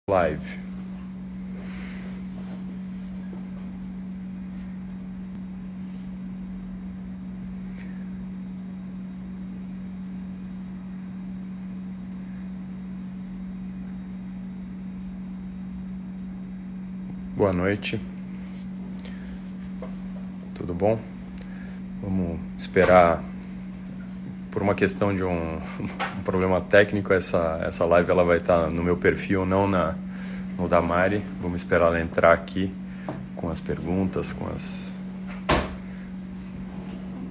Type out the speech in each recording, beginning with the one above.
Live. Boa noite. Tudo bom? Vamos esperar. Por uma questão de um problema técnico, essa live ela vai estar no meu perfil, não no da Mari. Vamos esperar ela entrar aqui com as perguntas,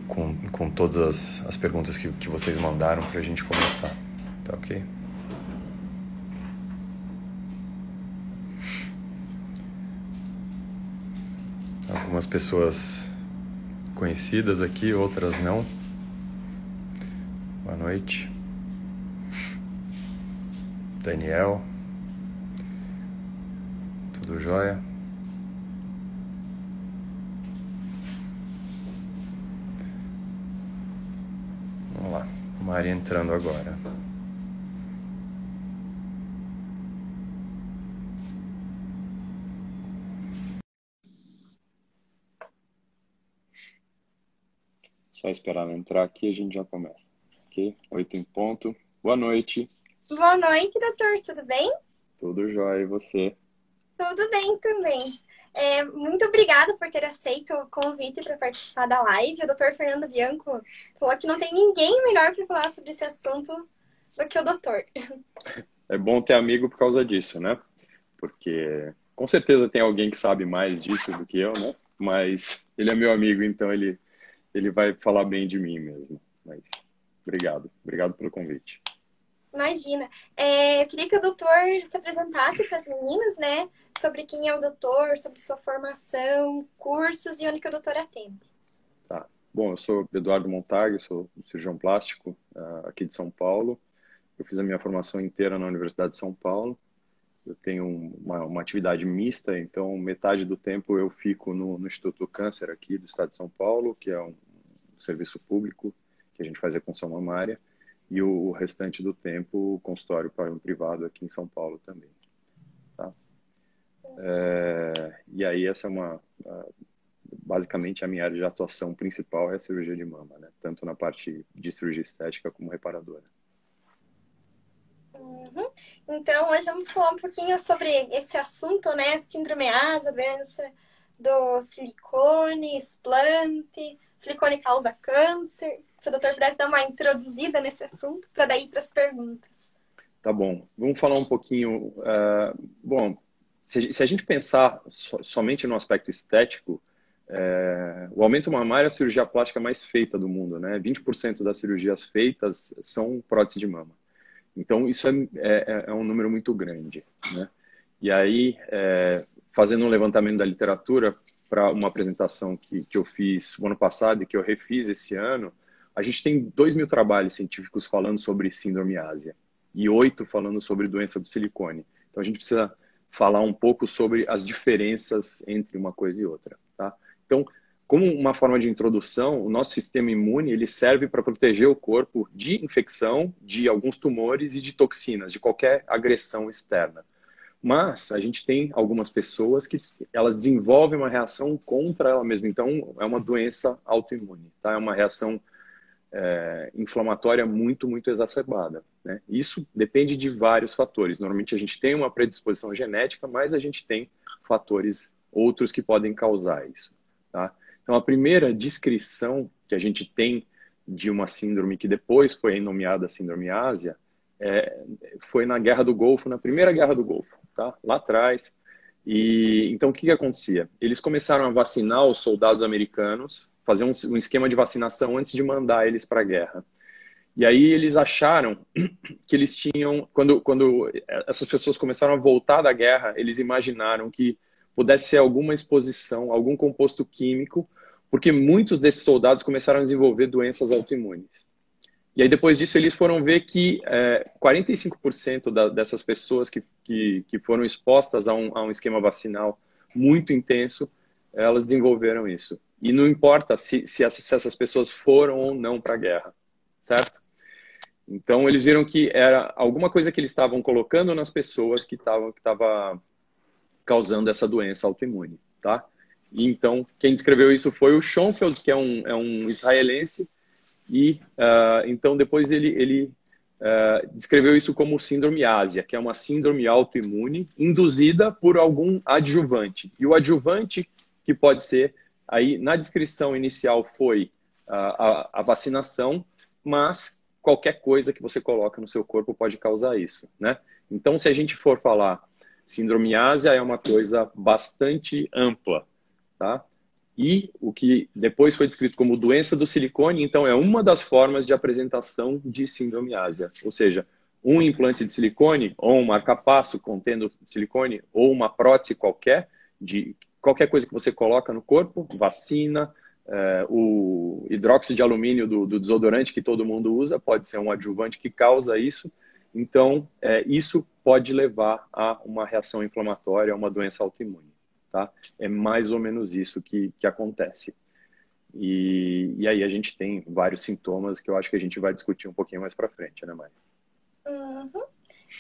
com todas as perguntas que vocês mandaram para a gente começar. Tá ok? Algumas pessoas conhecidas aqui, outras não. Boa noite. Daniel. Tudo jóia? Vamos lá. Mari entrando agora. Só esperar ela entrar aqui e a gente já começa. Ok? 8 em ponto. Boa noite. Boa noite, doutor. Tudo bem? Tudo jóia, e você? Tudo bem também. Muito obrigada por ter aceito o convite para participar da live. O doutor Fernando Bianco falou que não tem ninguém melhor para falar sobre esse assunto do que o doutor. É bom ter amigo por causa disso, né? Porque com certeza tem alguém que sabe mais disso do que eu, né? Mas ele é meu amigo, então ele vai falar bem de mim mesmo. Mas obrigado. Obrigado pelo convite. Imagina. Eu queria que o doutor se apresentasse para as meninas, né? Sobre quem é o doutor, sobre sua formação, cursos e onde que o doutor atende. Tá. Bom, eu sou Eduardo Montag, sou cirurgião plástico aqui de São Paulo. Eu fiz a minha formação inteira na Universidade de São Paulo. Eu tenho uma atividade mista, então metade do tempo eu fico no Instituto do Câncer aqui do estado de São Paulo, que é um serviço público que a gente faz reconstrução mamária, e o restante do tempo o consultório privado aqui em São Paulo também. Tá? E aí essa é basicamente a minha área de atuação principal é a cirurgia de mama, né? Tanto na parte de cirurgia estética como reparadora. Uhum. Então, hoje vamos falar um pouquinho sobre esse assunto, né? Síndrome ASA, doença do silicone, explante, silicone causa câncer. Se o doutor pudesse dar uma introduzida nesse assunto, para daí para as perguntas. Tá bom, vamos falar um pouquinho. Bom, se a gente pensar somente no aspecto estético, o aumento mamário é a cirurgia plástica mais feita do mundo, né? 20% das cirurgias feitas são prótese de mama. Então, isso é um número muito grande, né? E aí, fazendo um levantamento da literatura para uma apresentação que eu fiz o ano passado e que eu refiz esse ano, a gente tem 2.000 trabalhos científicos falando sobre síndrome ásia e 8 falando sobre doença do silicone. Então, a gente precisa falar um pouco sobre as diferenças entre uma coisa e outra, tá? Então, como uma forma de introdução, o nosso sistema imune ele serve para proteger o corpo de infecção, de alguns tumores e de toxinas, de qualquer agressão externa. Mas a gente tem algumas pessoas que elas desenvolvem uma reação contra ela mesma. Então, é uma doença autoimune, tá? É uma reação inflamatória muito, muito exacerbada, né? Isso depende de vários fatores. Normalmente a gente tem uma predisposição genética, mas a gente tem fatores outros que podem causar isso, tá? Então, a primeira descrição que a gente tem de uma síndrome que depois foi nomeada síndrome ásia foi na Guerra do Golfo, na Primeira Guerra do Golfo, tá? Lá atrás. E então o que acontecia? Eles começaram a vacinar os soldados americanos, fazer um esquema de vacinação antes de mandar eles para a guerra. E aí eles acharam que eles tinham, quando essas pessoas começaram a voltar da guerra, eles imaginaram que pudesse ser alguma exposição, algum composto químico, porque muitos desses soldados começaram a desenvolver doenças autoimunes. E aí, depois disso, eles foram ver que 45% dessas pessoas que foram expostas a um esquema vacinal muito intenso, elas desenvolveram isso. E não importa se essas pessoas foram ou não para a guerra, certo? Então, eles viram que era alguma coisa que eles estavam colocando nas pessoas que estava causando essa doença autoimune, tá? E, então, quem descreveu isso foi o Schoenfeld, que é um israelense, e então depois ele descreveu isso como síndrome ásia, que é uma síndrome autoimune induzida por algum adjuvante. E o adjuvante, que pode ser, aí na descrição inicial foi a vacinação, mas qualquer coisa que você coloca no seu corpo pode causar isso, né? Então, se a gente for falar síndrome ásia, é uma coisa bastante ampla, tá? E o que depois foi descrito como doença do silicone, então é uma das formas de apresentação de síndrome ásia. Ou seja, um implante de silicone, ou um marca-passo contendo silicone, ou uma prótese qualquer, de qualquer coisa que você coloca no corpo, vacina, o hidróxido de alumínio do desodorante que todo mundo usa, pode ser um adjuvante que causa isso. Então, isso pode levar a uma reação inflamatória, a uma doença autoimune. Tá? É mais ou menos isso que acontece. E aí a gente tem vários sintomas que eu acho que a gente vai discutir um pouquinho mais para frente, né, Mari? Uhum.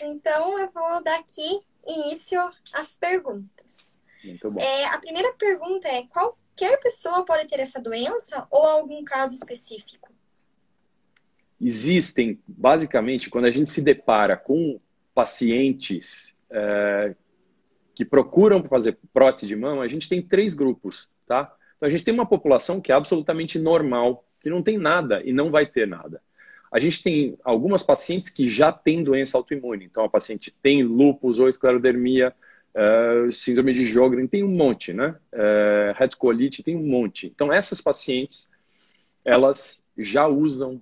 Então, eu vou dar aqui início às perguntas. Muito bom. A primeira pergunta é: qualquer pessoa pode ter essa doença ou algum caso específico? Existem, basicamente, quando a gente se depara com pacientes que procuram fazer prótese de mama, a gente tem 3 grupos, tá? Então a gente tem uma população que é absolutamente normal, que não tem nada e não vai ter nada. A gente tem algumas pacientes que já têm doença autoimune. Então a paciente tem lúpus ou esclerodermia, síndrome de Sjögren, tem um monte, né? Retocolite, tem um monte. Então essas pacientes, elas já usam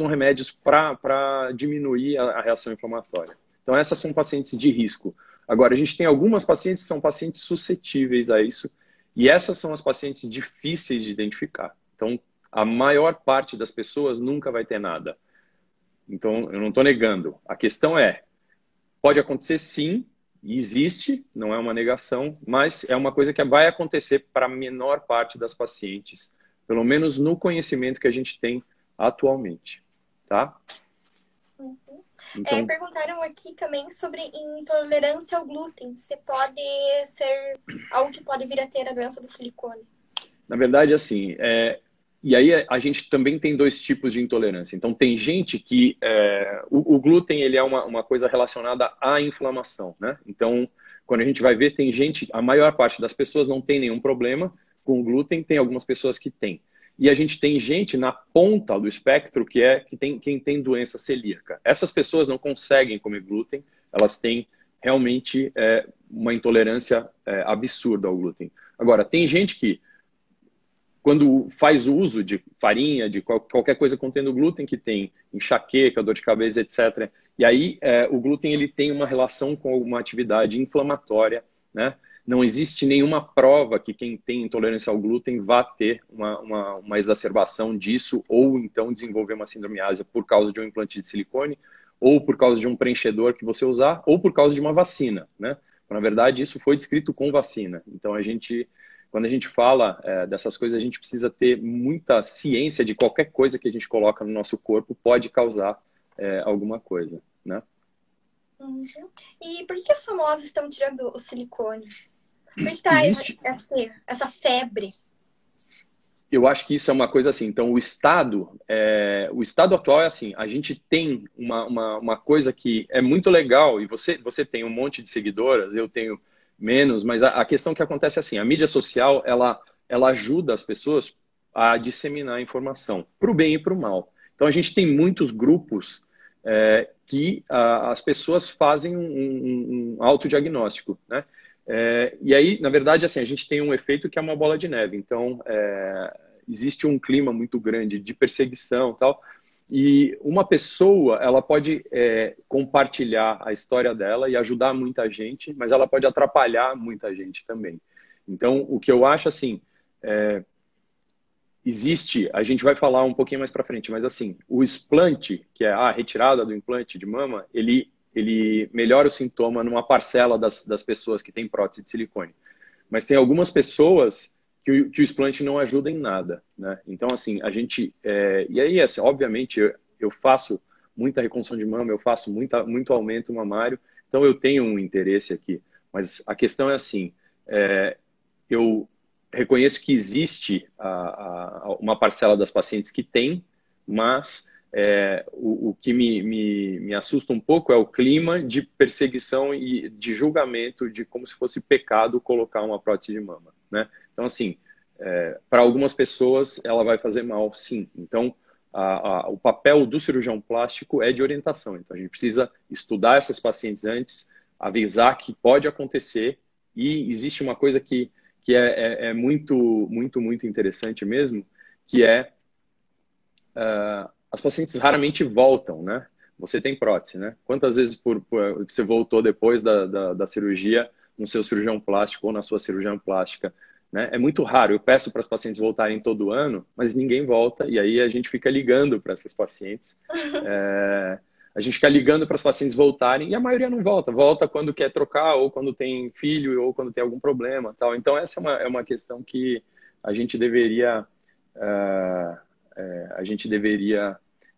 remédios para diminuir a reação inflamatória. Então, essas são pacientes de risco. Agora, a gente tem algumas pacientes que são pacientes suscetíveis a isso, e essas são as pacientes difíceis de identificar. Então, a maior parte das pessoas nunca vai ter nada. Então, eu não estou negando. A questão pode acontecer sim, existe, não é uma negação, mas é uma coisa que vai acontecer para a menor parte das pacientes, pelo menos no conhecimento que a gente tem atualmente, tá? Uhum. Então, perguntaram aqui também sobre intolerância ao glúten. Se pode ser algo que pode vir a ter a doença do silicone. na verdade, assim, e aí a gente também tem 2 tipos de intolerância. Então, tem gente que o glúten ele é uma coisa relacionada à inflamação, né? Então, quando a gente vai ver, tem gente, a maior parte das pessoas não tem nenhum problema com o glúten, tem algumas pessoas que têm. E a gente tem gente na ponta do espectro quem tem doença celíaca. Essas pessoas não conseguem comer glúten, elas têm realmente uma intolerância absurda ao glúten. Agora, tem gente que, quando faz uso de farinha, de qualquer coisa contendo glúten, que tem enxaqueca, dor de cabeça, etc. E aí o glúten ele tem uma relação com uma atividade inflamatória, né? Não existe nenhuma prova que quem tem intolerância ao glúten vá ter uma exacerbação disso ou então desenvolver uma síndrome ásia por causa de um implante de silicone ou por causa de um preenchedor que você usar ou por causa de uma vacina, né? Na verdade, isso foi descrito com vacina. Então, quando a gente fala dessas coisas, a gente precisa ter muita ciência de qualquer coisa que a gente coloca no nosso corpo pode causar alguma coisa, né? Uhum. E por que as famosas estão tirando o silicone? Por que tá essa febre? Eu acho que isso é uma coisa assim. Então, o estado atual é assim. A gente tem uma coisa que é muito legal e você tem um monte de seguidoras, eu tenho menos, mas a questão que acontece é assim, a mídia social, ela ajuda as pessoas a disseminar a informação, para o bem e para o mal. Então, a gente tem muitos grupos que as pessoas fazem um autodiagnóstico, né? E aí, na verdade, assim, a gente tem um efeito que é uma bola de neve. Então, existe um clima muito grande de perseguição e tal. E uma pessoa, ela pode compartilhar a história dela e ajudar muita gente, mas ela pode atrapalhar muita gente também. Então, o que eu acho, assim, a gente vai falar um pouquinho mais para frente, mas assim, o explante, que é a retirada do implante de mama, ele melhora o sintoma numa parcela das pessoas que têm prótese de silicone. Mas tem algumas pessoas que o explante não ajuda em nada, né? Então, assim, a gente... e aí, assim, obviamente, eu faço muita reconstrução de mama, eu faço muito aumento mamário, então eu tenho um interesse aqui. Mas a questão é assim, eu reconheço que existe uma parcela das pacientes que tem, mas o que me assusta um pouco é o clima de perseguição e de julgamento de como se fosse pecado colocar uma prótese de mama, né? Então, assim, para algumas pessoas ela vai fazer mal, sim. Então, o papel do cirurgião plástico é de orientação. Então, a gente precisa estudar essas pacientes antes, avisar que pode acontecer, e existe uma coisa que é muito interessante mesmo, que as pacientes raramente voltam, né? Você tem prótese, né? Quantas vezes você voltou depois da cirurgia no seu cirurgião plástico ou na sua cirurgiã plástica, né? É muito raro. Eu peço para as pacientes voltarem todo ano, mas ninguém volta, e aí a gente fica ligando para essas pacientes. A gente fica ligando para as pacientes voltarem, e a maioria não volta. Volta quando quer trocar, ou quando tem filho, ou quando tem algum problema, tal. Então, essa é uma questão que a gente deveria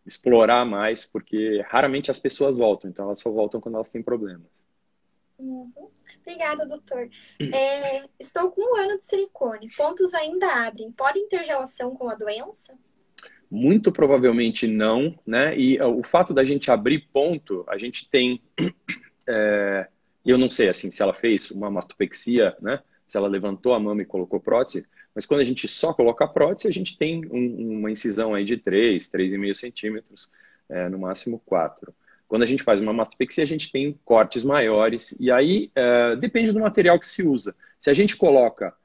explorar mais, porque raramente as pessoas voltam, então elas só voltam quando elas têm problemas. Uhum. Obrigada, doutor. Estou com 1 ano de silicone. Pontos ainda abrem. Podem ter relação com a doença? Muito provavelmente não, né? E o fato da gente abrir ponto, a gente tem... eu não sei, assim, se ela fez uma mastopexia, né? Se ela levantou a mama e colocou prótese, mas quando a gente só coloca a prótese, a gente tem uma incisão aí de 3,5 centímetros, no máximo 4. Quando a gente faz uma mastopexia, a gente tem cortes maiores, e aí depende do material que se usa. Se a gente coloca,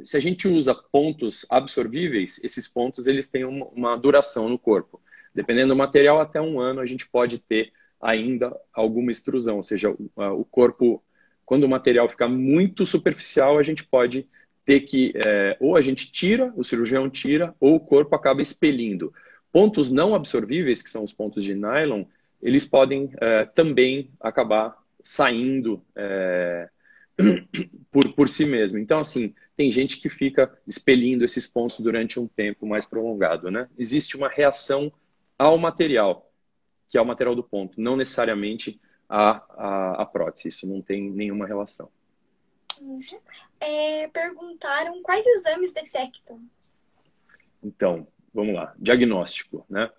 se a gente usa pontos absorvíveis, esses pontos eles têm uma duração no corpo. Dependendo do material, até 1 ano a gente pode ter ainda alguma extrusão, ou seja, o corpo, quando o material fica muito superficial, a gente pode ter que, ou a gente tira, o cirurgião tira, ou o corpo acaba expelindo. Pontos não absorvíveis, que são os pontos de nylon, eles podem também acabar saindo por si mesmo. Então, assim, tem gente que fica expelindo esses pontos durante um tempo mais prolongado, né? Existe uma reação ao material, que é o material do ponto, não necessariamente a prótese. Isso não tem nenhuma relação. Uhum. Perguntaram quais exames detectam? Então, vamos lá. Diagnóstico, né?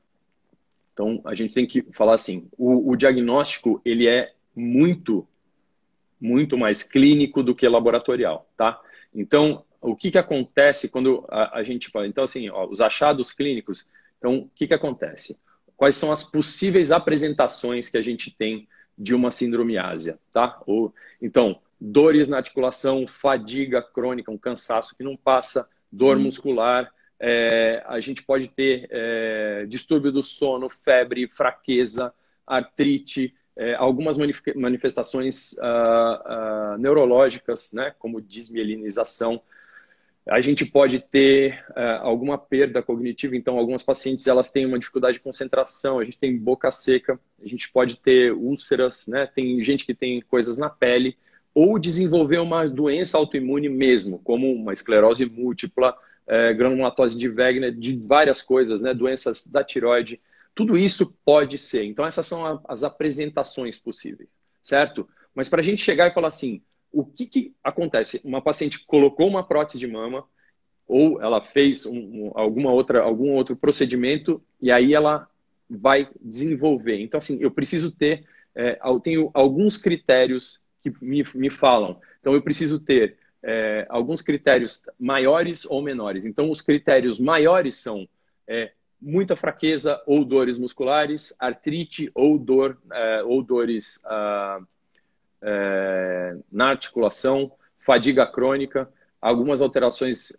Então, a gente tem que falar assim, o diagnóstico, ele é muito mais clínico do que laboratorial, tá? Então, o que acontece quando a gente fala? Então, assim, ó, os achados clínicos, então, o que acontece? Quais são as possíveis apresentações que a gente tem de uma sindromiásia, tá? Então, dores na articulação, fadiga crônica, um cansaço que não passa, dor muscular, a gente pode ter distúrbio do sono, febre, fraqueza, artrite, algumas manifestações neurológicas, né, como desmielinização. A gente pode ter alguma perda cognitiva, então algumas pacientes elas têm uma dificuldade de concentração, a gente tem boca seca, a gente pode ter úlceras, né? Tem gente que tem coisas na pele, ou desenvolver uma doença autoimune mesmo, como uma esclerose múltipla, granulomatose de Wegener, de várias coisas, né? Doenças da tireoide, tudo isso pode ser. Então essas são as apresentações possíveis, certo? Mas para a gente chegar e falar assim, o que acontece? Uma paciente colocou uma prótese de mama ou ela fez algum outro procedimento e aí ela vai desenvolver. Então, assim, eu preciso ter... eu tenho alguns critérios que me falam. Então, eu preciso ter alguns critérios maiores ou menores. Então, os critérios maiores são muita fraqueza ou dores musculares, artrite ou dores... na articulação, fadiga crônica, algumas alterações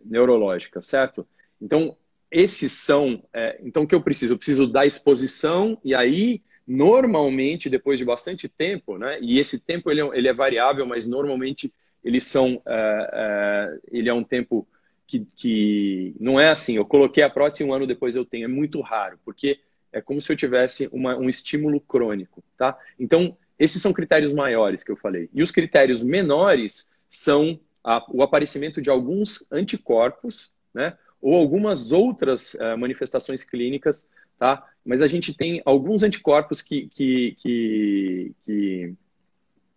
neurológicas, certo? Então, esses são... então, o que eu preciso? Eu preciso da exposição e aí, normalmente, depois de bastante tempo, né? E esse tempo ele é variável, mas normalmente eles são... ele é um tempo que não é assim, eu coloquei a prótese e 1 ano depois eu tenho. É muito raro, porque é como se eu tivesse um estímulo crônico, tá? Então, esses são critérios maiores que eu falei. E os critérios menores são o aparecimento de alguns anticorpos, né? Ou algumas outras manifestações clínicas, tá? Mas a gente tem alguns anticorpos que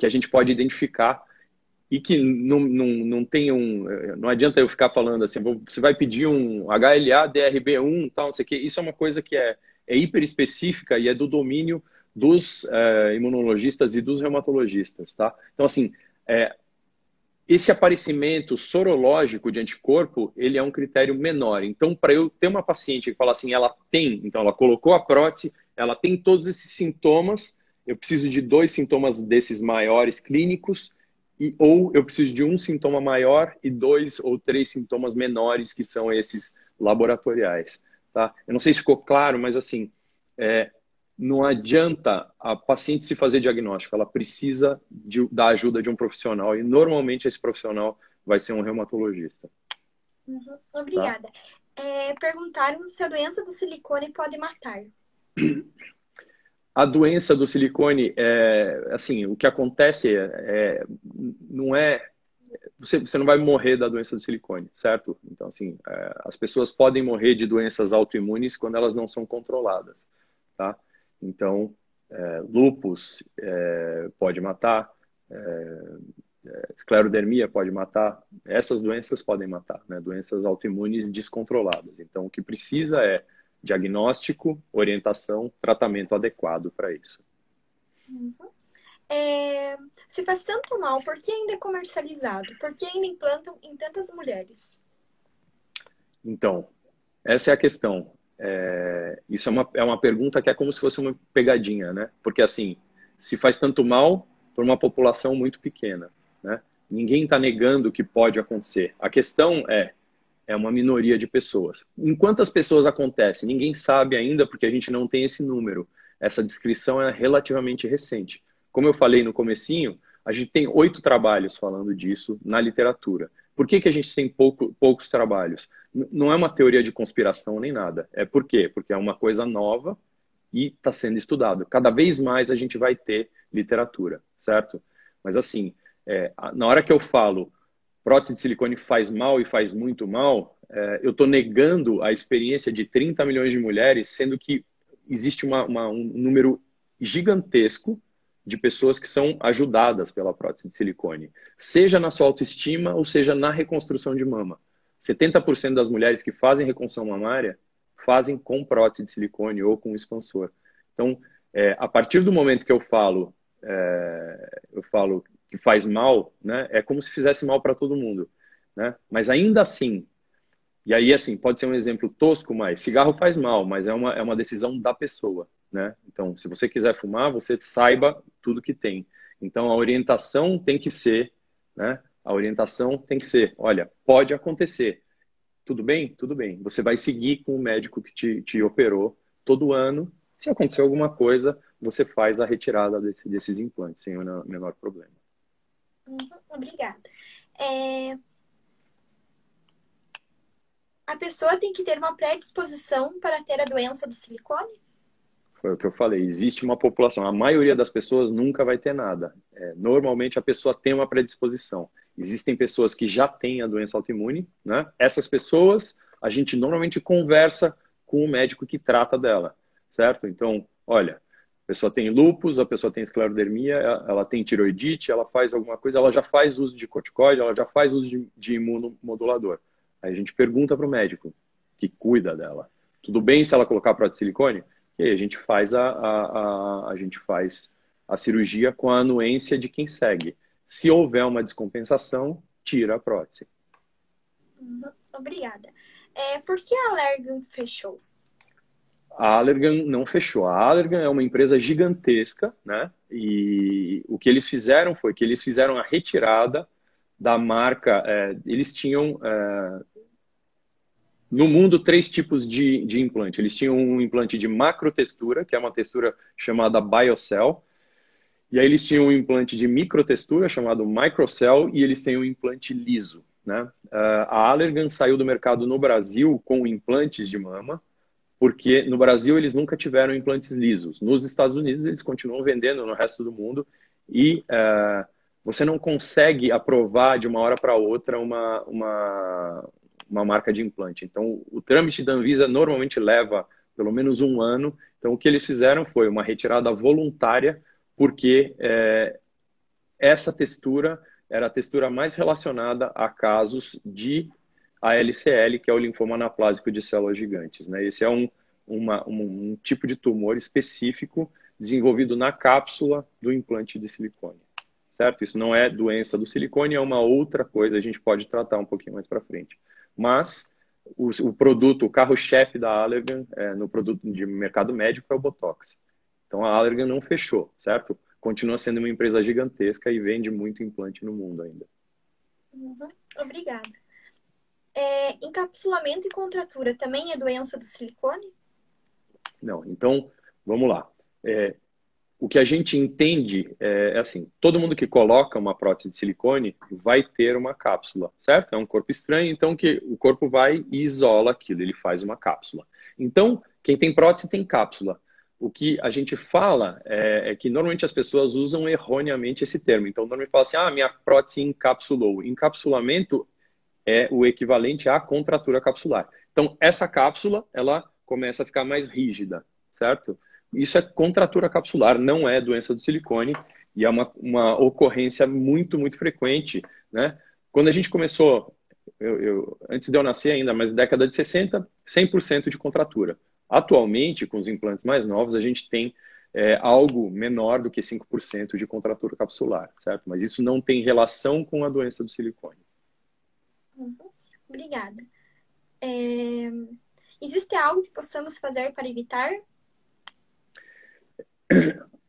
a gente pode identificar e que não tem não adianta eu ficar falando assim, você vai pedir um HLA-DRB1, tal, não sei o quê. Isso é uma coisa que é hiper específica e é do domínio dos imunologistas e dos reumatologistas, tá? Então, assim, esse aparecimento sorológico de anticorpo, ele é um critério menor. Então, para eu ter uma paciente que fala assim, então ela colocou a prótese, ela tem todos esses sintomas, eu preciso de 2 sintomas desses maiores clínicos, ou eu preciso de um sintoma maior e 2 ou 3 sintomas menores, que são esses laboratoriais. Tá? Eu não sei se ficou claro, mas assim, não adianta a paciente se fazer diagnóstico, ela precisa da ajuda de um profissional e normalmente esse profissional vai ser um reumatologista. Uhum. Obrigada. Tá? Perguntaram se a doença do silicone pode matar. A doença do silicone, assim, o que acontece não é... Você não vai morrer da doença do silicone, certo? Então, assim, as pessoas podem morrer de doenças autoimunes quando elas não são controladas, tá? Então, lúpus pode matar, esclerodermia pode matar, essas doenças podem matar, né? Doenças autoimunes descontroladas. Então, o que precisa é diagnóstico, orientação, tratamento adequado para isso. Uhum. Se faz tanto mal, por que ainda é comercializado? Por que ainda implantam em tantas mulheres? Então, essa é a questão. Isso é uma pergunta que é como se fosse uma pegadinha, né? Porque, assim, se faz tanto mal por uma população muito pequena, né? Ninguém está negando que pode acontecer. A questão é uma minoria de pessoas. Em quantas pessoas acontece? Ninguém sabe ainda, porque a gente não tem esse número. Essa descrição é relativamente recente. Como eu falei no comecinho, a gente tem 8 trabalhos falando disso na literatura. Por que a gente tem poucos trabalhos? Não é uma teoria de conspiração nem nada. Por quê? Porque é uma coisa nova e está sendo estudado. Cada vez mais a gente vai ter literatura, certo? Mas assim, na hora que eu falo prótese de silicone faz mal e faz muito mal, eu estou negando a experiência de 30 milhões de mulheres, sendo que existe um número gigantesco de pessoas que são ajudadas pela prótese de silicone, seja na sua autoestima ou seja na reconstrução de mama. 70% das mulheres que fazem reconstrução mamária fazem com prótese de silicone ou com expansor. Então, a partir do momento que eu falo que faz mal, né, é como se fizesse mal para todo mundo, né? Mas ainda assim, e aí assim, pode ser um exemplo tosco, mas cigarro faz mal, mas é uma decisão da pessoa, né? Então, se você quiser fumar, você saiba tudo que tem. Então, a orientação tem que ser, né? A orientação tem que ser, olha, pode acontecer. Tudo bem? Tudo bem. Você vai seguir com o médico que te operou todo ano. Se acontecer alguma coisa, você faz a retirada desses implantes sem o menor problema. Obrigada. A pessoa tem que ter uma predisposição para ter a doença do silicone? Foi o que eu falei. Existe uma população. A maioria das pessoas nunca vai ter nada. Normalmente a pessoa tem uma predisposição. Existem pessoas que já têm a doença autoimune, né? Essas pessoas, a gente normalmente conversa com o médico que trata dela, certo? Então, olha, a pessoa tem lúpus, a pessoa tem esclerodermia, ela tem tiroidite, ela faz alguma coisa, ela já faz uso de corticoide, ela já faz uso de imunomodulador. Aí a gente pergunta para o médico que cuida dela. Tudo bem se ela colocar prótese de silicone? E aí a gente faz a cirurgia com a anuência de quem segue. Se houver uma descompensação, tira a prótese. Obrigada. Por que a Allergan fechou? A Allergan não fechou. A Allergan é uma empresa gigantesca, né? E o que eles fizeram foi que eles fizeram a retirada da marca. Eles tinham no mundo 3 tipos de implante. Eles tinham um implante de macrotextura, que é uma textura chamada BioCell. E aí eles tinham um implante de microtextura chamado Microcell e eles têm um implante liso, né? A Allergan saiu do mercado no Brasil com implantes de mama, porque no Brasil eles nunca tiveram implantes lisos. Nos Estados Unidos eles continuam vendendo no resto do mundo e você não consegue aprovar de uma hora para outra uma marca de implante. Então, o trâmite da Anvisa normalmente leva pelo menos um ano. Então, o que eles fizeram foi uma retirada voluntária, porque essa textura era a textura mais relacionada a casos de ALCL, que é o linfoma anaplásico de células gigantes, né? Esse é um tipo de tumor específico desenvolvido na cápsula do implante de silicone, certo? Isso não é doença do silicone, é uma outra coisa, a gente pode tratar um pouquinho mais para frente. Mas o produto, o carro-chefe da Allergan no produto de mercado médico é o Botox. Então a Allergan não fechou, certo? Continua sendo uma empresa gigantesca e vende muito implante no mundo ainda. Uhum. Obrigada. Encapsulamento e contratura também é doença do silicone? Não, então, vamos lá. O que a gente entende é assim, todo mundo que coloca uma prótese de silicone vai ter uma cápsula, certo? É um corpo estranho, então que o corpo vai e isola aquilo, ele faz uma cápsula. Então, quem tem prótese tem cápsula. O que a gente fala é que normalmente as pessoas usam erroneamente esse termo. Então, normalmente fala assim, minha prótese encapsulou. Encapsulamento é o equivalente à contratura capsular. Então, essa cápsula, ela começa a ficar mais rígida, certo? Isso é contratura capsular, não é doença do silicone, e é uma ocorrência muito, muito frequente, né? Quando a gente começou, antes de eu nascer ainda, mas década de 60, 100% de contratura. Atualmente, com os implantes mais novos, a gente tem algo menor do que 5% de contratura capsular, certo? Mas isso não tem relação com a doença do silicone. Uhum. Obrigada. Existe algo que possamos fazer para evitar?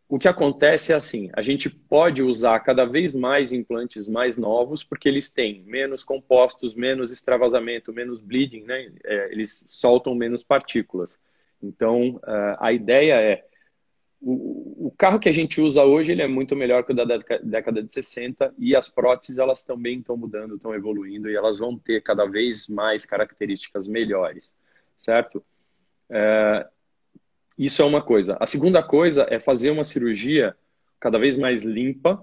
O que acontece é assim, a gente pode usar cada vez mais implantes mais novos, porque eles têm menos compostos, menos extravasamento, menos bleeding, né? Eles soltam menos partículas. Então, a ideia é, o carro que a gente usa hoje, ele é muito melhor que o da década de 60, e as próteses, elas também estão mudando, estão evoluindo, e elas vão ter cada vez mais características melhores, certo? Isso é uma coisa. A segunda coisa é fazer uma cirurgia cada vez mais limpa,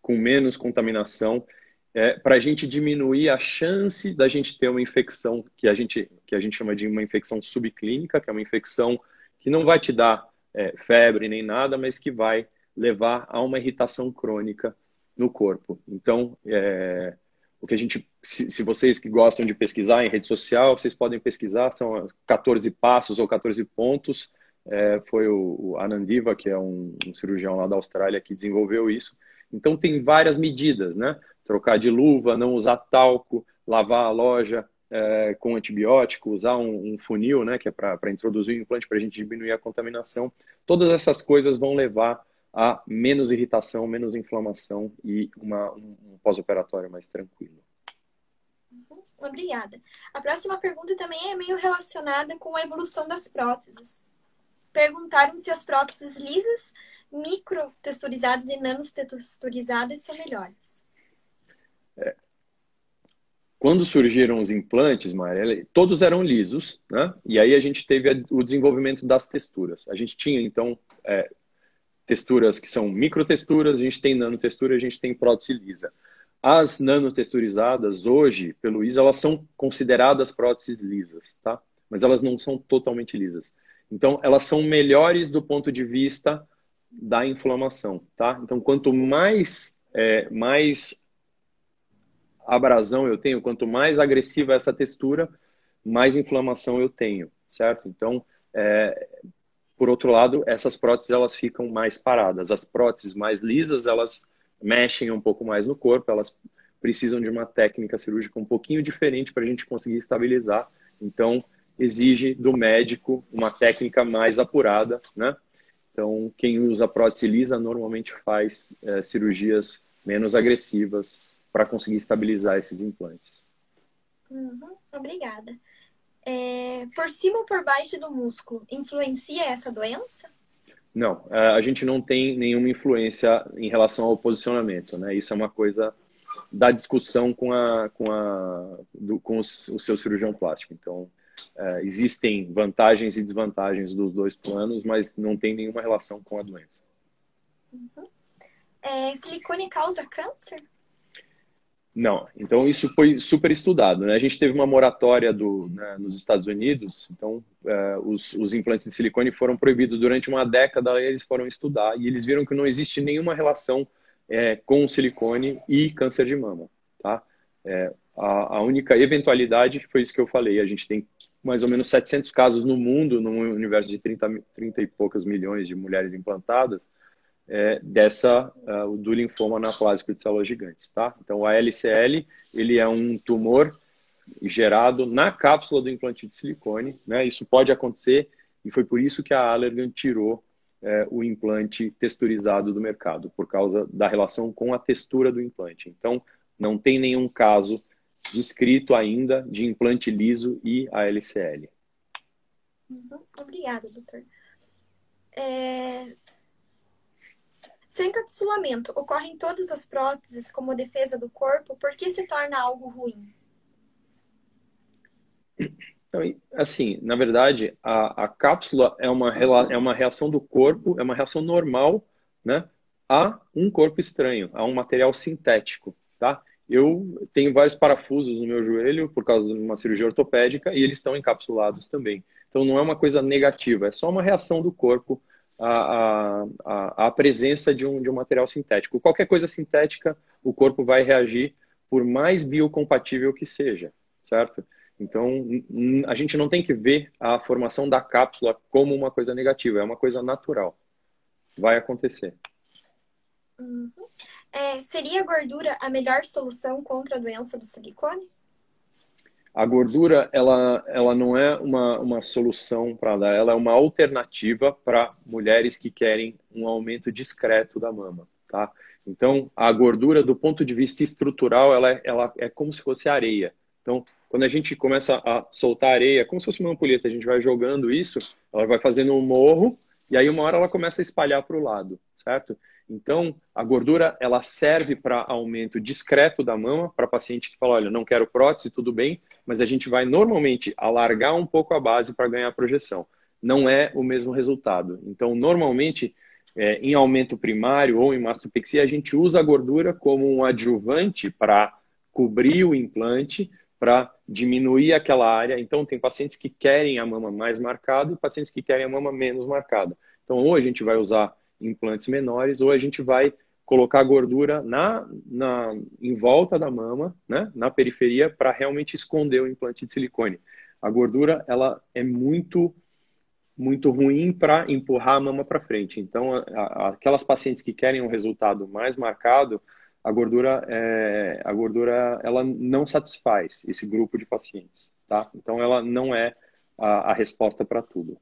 com menos contaminação, para a gente diminuir a chance da gente ter uma infecção que a gente chama de uma infecção subclínica, que é uma infecção que não vai te dar febre nem nada, mas que vai levar a uma irritação crônica no corpo. Então, o que a gente, se vocês que gostam de pesquisar em rede social, vocês podem pesquisar, são 14 passos ou 14 pontos. Foi o Anandiva, que é um cirurgião lá da Austrália, que desenvolveu isso. Então, tem várias medidas, né? Trocar de luva, não usar talco, lavar a loja com antibiótico, usar um funil, né? Que é para introduzir o implante, para a gente diminuir a contaminação. Todas essas coisas vão levar a menos irritação, menos inflamação e um pós-operatório mais tranquilo. Obrigada. A próxima pergunta também é meio relacionada com a evolução das próteses. Perguntaram se as próteses lisas, microtexturizadas e nanotexturizadas são melhores. Quando surgiram os implantes, Maria, todos eram lisos, né? E aí a gente teve o desenvolvimento das texturas. A gente tinha, então, texturas que são microtexturas, a gente tem nanotextura, a gente tem prótese lisa. As nanotexturizadas, hoje, pelo ISA, elas são consideradas próteses lisas, tá? Mas elas não são totalmente lisas. Então, elas são melhores do ponto de vista da inflamação, tá? Então, quanto mais abrasão eu tenho, quanto mais agressiva essa textura, mais inflamação eu tenho, certo? Então, por outro lado, essas próteses, elas ficam mais paradas. As próteses mais lisas, elas mexem um pouco mais no corpo, elas precisam de uma técnica cirúrgica um pouquinho diferente para a gente conseguir estabilizar. Então, exige do médico uma técnica mais apurada, né? Então, quem usa prótese lisa normalmente faz cirurgias menos agressivas para conseguir estabilizar esses implantes. Obrigada. Por cima ou por baixo do músculo, influencia essa doença? Não, a gente não tem nenhuma influência em relação ao posicionamento, né? Isso é uma coisa da discussão com o seu cirurgião plástico. Então, existem vantagens e desvantagens dos dois planos, mas não tem nenhuma relação com a doença. Silicone causa câncer? Não, então isso foi super estudado, né? A gente teve uma moratória né, nos Estados Unidos, então os implantes de silicone foram proibidos durante uma década, aí eles foram estudar e eles viram que não existe nenhuma relação com o silicone e câncer de mama, tá? A única eventualidade foi isso que eu falei, a gente tem mais ou menos 700 casos no mundo, num universo de 30 e poucos milhões de mulheres implantadas, do linfoma anaplásico de células gigantes, tá? Então, o ALCL, ele é um tumor gerado na cápsula do implante de silicone, né? Isso pode acontecer e foi por isso que a Allergan tirou o implante texturizado do mercado, por causa da relação com a textura do implante. Então, não tem nenhum caso descrito ainda de implante liso e ALCL. Obrigada, doutor. Seu encapsulamento ocorre em todas as próteses como defesa do corpo, por que se torna algo ruim? Então, assim, na verdade, a cápsula é uma reação do corpo, é uma reação normal, né, a um corpo estranho, a um material sintético, tá? Eu tenho vários parafusos no meu joelho por causa de uma cirurgia ortopédica e eles estão encapsulados também. Então, não é uma coisa negativa, é só uma reação do corpo à presença de um material sintético. Qualquer coisa sintética, o corpo vai reagir por mais biocompatível que seja, certo? Então, a gente não tem que ver a formação da cápsula como uma coisa negativa, é uma coisa natural. Vai acontecer. Seria a gordura a melhor solução contra a doença do silicone? A gordura, ela não é uma solução para dar, ela é uma alternativa para mulheres que querem um aumento discreto da mama, tá? Então, a gordura, do ponto de vista estrutural, ela é como se fosse areia. Então, quando a gente começa a soltar areia, como se fosse uma ampulheta, a gente vai jogando isso, ela vai fazendo um morro, e aí uma hora ela começa a espalhar para o lado, certo? Então, a gordura, ela serve para aumento discreto da mama, para paciente que fala, olha, não quero prótese, tudo bem, mas a gente vai normalmente alargar um pouco a base para ganhar projeção. Não é o mesmo resultado. Então, normalmente, em aumento primário ou em mastopexia, a gente usa a gordura como um adjuvante para cobrir o implante, para diminuir aquela área. Então, tem pacientes que querem a mama mais marcada e pacientes que querem a mama menos marcada. Então, ou a gente vai usar implantes menores, ou a gente vai colocar gordura em volta da mama, né, na periferia, para realmente esconder o implante de silicone. A gordura, ela é muito ruim para empurrar a mama para frente. Então, aquelas pacientes que querem um resultado mais marcado, a gordura ela não satisfaz esse grupo de pacientes, tá? Então, ela não é a resposta para tudo.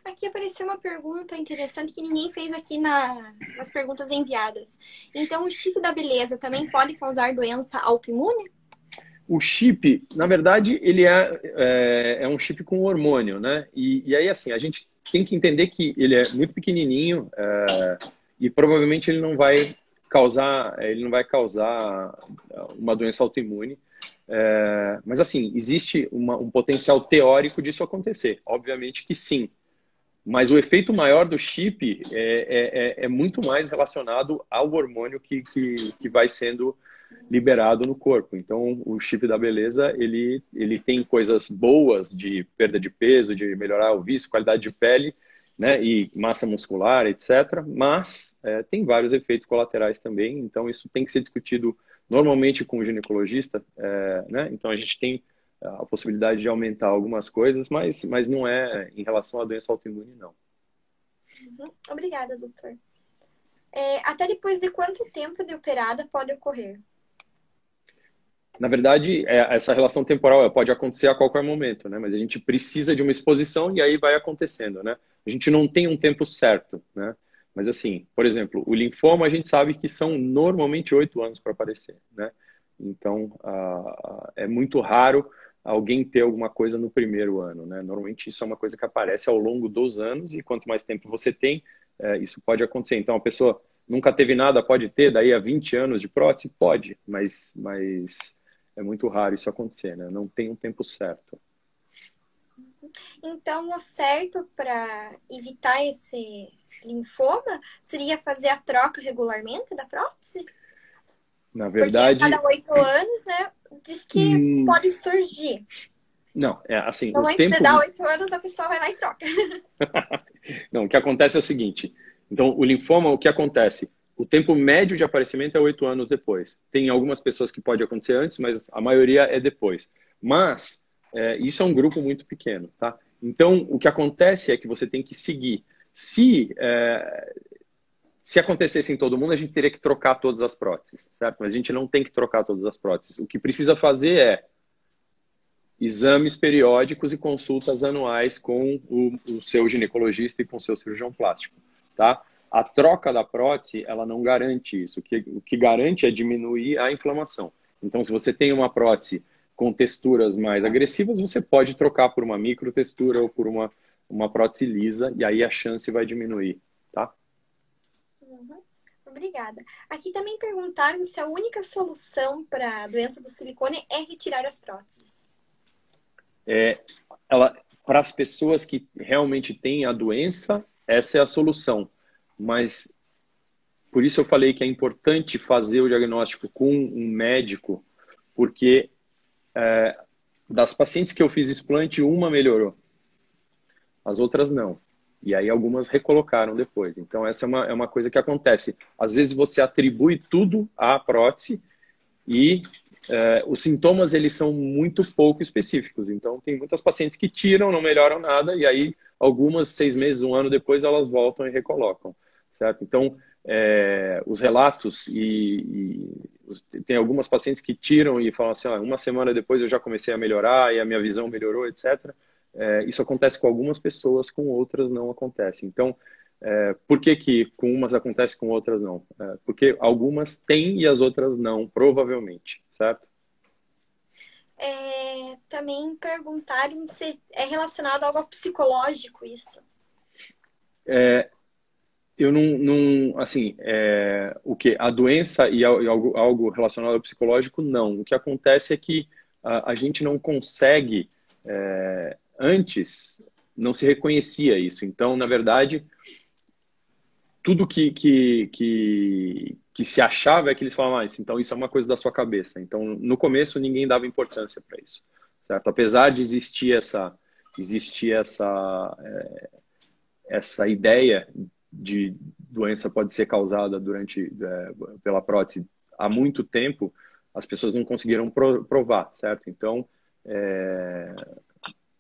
Aqui apareceu uma pergunta interessante que ninguém fez aqui nas perguntas enviadas. Então, o chip da beleza também pode causar doença autoimune? O chip, na verdade, ele é um chip com hormônio, né? E aí, assim, a gente tem que entender que ele é muito pequenininho e provavelmente ele não vai causar uma doença autoimune. Mas, assim, existe um potencial teórico disso acontecer. Obviamente que sim. Mas o efeito maior do chip é muito mais relacionado ao hormônio que vai sendo liberado no corpo. Então, o chip da beleza, ele tem coisas boas de perda de peso, de melhorar o vício, qualidade de pele, né, e massa muscular, etc. Mas tem vários efeitos colaterais também. Então, isso tem que ser discutido normalmente com o ginecologista, né? Então, a gente tem a possibilidade de aumentar algumas coisas, mas não é em relação à doença autoimune, não. Obrigada, doutor. Até depois de quanto tempo de operada pode ocorrer? Na verdade, essa relação temporal pode acontecer a qualquer momento, né? Mas a gente precisa de uma exposição e aí vai acontecendo, né? A gente não tem um tempo certo, né? Mas assim, por exemplo, o linfoma a gente sabe que são normalmente 8 anos para aparecer, né? Então, é muito raro alguém ter alguma coisa no primeiro ano, né? Normalmente isso é uma coisa que aparece ao longo dos anos e quanto mais tempo você tem, isso pode acontecer. Então, a pessoa nunca teve nada, pode ter, daí a 20 anos de prótese? Pode, mas é muito raro isso acontecer, né? Não tem um tempo certo. Então, o certo para evitar linfoma, seria fazer a troca regularmente da prótese? Na Porque a verdade, cada 8 anos, né, diz que pode surgir. não, é assim, Então, o antes de tempo... dar 8 anos, a pessoa vai lá e troca. Não, o que acontece é o seguinte. Então, o linfoma, o que acontece? O tempo médio de aparecimento é 8 anos depois. Tem algumas pessoas que pode acontecer antes, mas a maioria é depois. Mas, isso é um grupo muito pequeno, tá? Então, o que acontece é que você tem que seguir. Se acontecesse em todo mundo, a gente teria que trocar todas as próteses, certo? Mas a gente não tem que trocar todas as próteses. O que precisa fazer é exames periódicos e consultas anuais com o seu ginecologista e com o seu cirurgião plástico, tá? A troca da prótese, ela não garante isso. O que garante é diminuir a inflamação. Então, se você tem uma prótese com texturas mais agressivas, você pode trocar por uma microtextura ou por uma prótese lisa, e aí a chance vai diminuir, tá? Uhum. Obrigada. Aqui também perguntaram se a única solução para a doença do silicone é retirar as próteses. Para as pessoas que realmente têm a doença, essa é a solução. Mas por isso eu falei que é importante fazer o diagnóstico com um médico, porque das pacientes que eu fiz explante, uma melhorou, as outras não. E aí algumas recolocaram depois. Então essa é uma coisa que acontece. Às vezes você atribui tudo à prótese e os sintomas eles são muito pouco específicos. Então tem muitas pacientes que tiram, não melhoram nada, e aí algumas 6 meses, 1 ano depois elas voltam e recolocam, certo? Então os relatos tem algumas pacientes que tiram e falam assim, uma semana depois eu já comecei a melhorar e a minha visão melhorou, etc. Isso acontece com algumas pessoas, com outras não acontece. Então, por que com umas acontece, com outras não? Porque algumas têm e as outras não, provavelmente, certo? Também perguntaram se é relacionado a algo psicológico isso. Eu não assim, o que? A doença e algo relacionado ao psicológico, não. O que acontece é que a gente não consegue, antes, não se reconhecia isso. Então, na verdade, tudo que se achava é que eles falavam, então isso é uma coisa da sua cabeça. Então, no começo, ninguém dava importância para isso, certo? Apesar de existir essa ideia de doença pode ser causada pela prótese há muito tempo, as pessoas não conseguiram provar, certo? Então,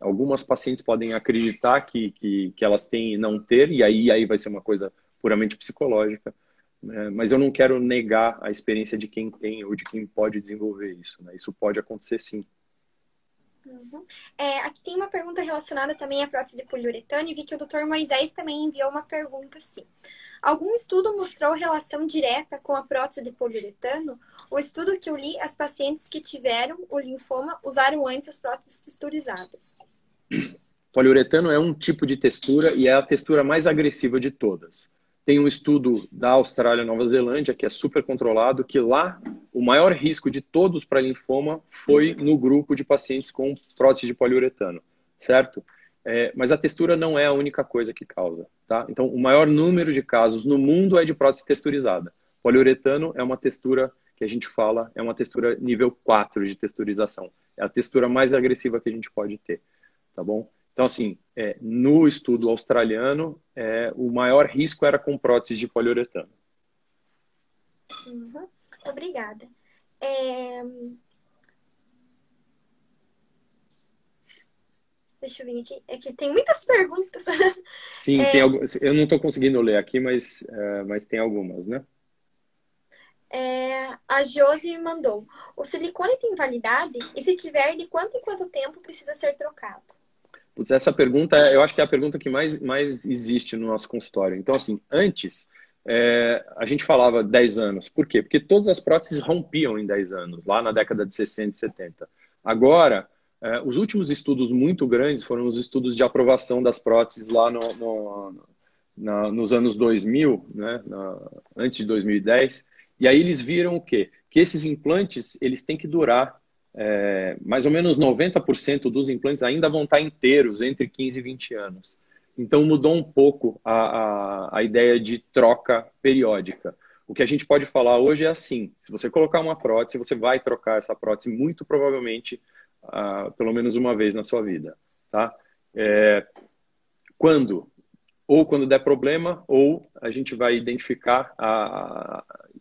algumas pacientes podem acreditar que elas têm e não ter, e aí vai ser uma coisa puramente psicológica, né? Mas eu não quero negar a experiência de quem tem ou de quem pode desenvolver isso, né? Isso pode acontecer sim. Uhum. Aqui tem uma pergunta relacionada também à prótese de poliuretano e vi que o Dr. Moisés também enviou uma pergunta assim. Algum estudo mostrou relação direta com a prótese de poliuretano? O estudo que eu li, as pacientes que tiveram o linfoma usaram antes as próteses texturizadas. Poliuretano é um tipo de textura e é a textura mais agressiva de todas. Tem um estudo da Austrália e Nova Zelândia, que é super controlado, que lá o maior risco de todos para linfoma foi no grupo de pacientes com prótese de poliuretano, certo? Mas a textura não é a única coisa que causa, tá? Então, o maior número de casos no mundo é de prótese texturizada. Poliuretano é uma textura que a gente fala, é uma textura nível 4 de texturização. É a textura mais agressiva que a gente pode ter, tá bom? Então, assim, no estudo australiano, o maior risco era com próteses de poliuretano. Uhum. Obrigada. Deixa eu ver aqui. É que tem muitas perguntas. Sim, tem algumas. Eu não estou conseguindo ler aqui, mas tem algumas, né? A Josi mandou. O silicone tem validade? E se tiver, de quanto em quanto tempo precisa ser trocado? Putz, essa pergunta, eu acho que é a pergunta que mais existe no nosso consultório. Então, assim, antes, a gente falava 10 anos. Por quê? Porque todas as próteses rompiam em 10 anos, lá na década de 60 e 70. Agora, os últimos estudos muito grandes foram os estudos de aprovação das próteses lá nos anos 2000, né? Antes de 2010. E aí eles viram o quê? Que esses implantes, eles têm que durar mais ou menos 90% dos implantes ainda vão estar inteiros entre 15 e 20 anos. Então mudou um pouco a ideia de troca periódica. O que a gente pode falar hoje é assim: se você colocar uma prótese, você vai trocar essa prótese muito provavelmente pelo menos uma vez na sua vida, tá? Quando? Ou quando der problema, ou a gente vai identificar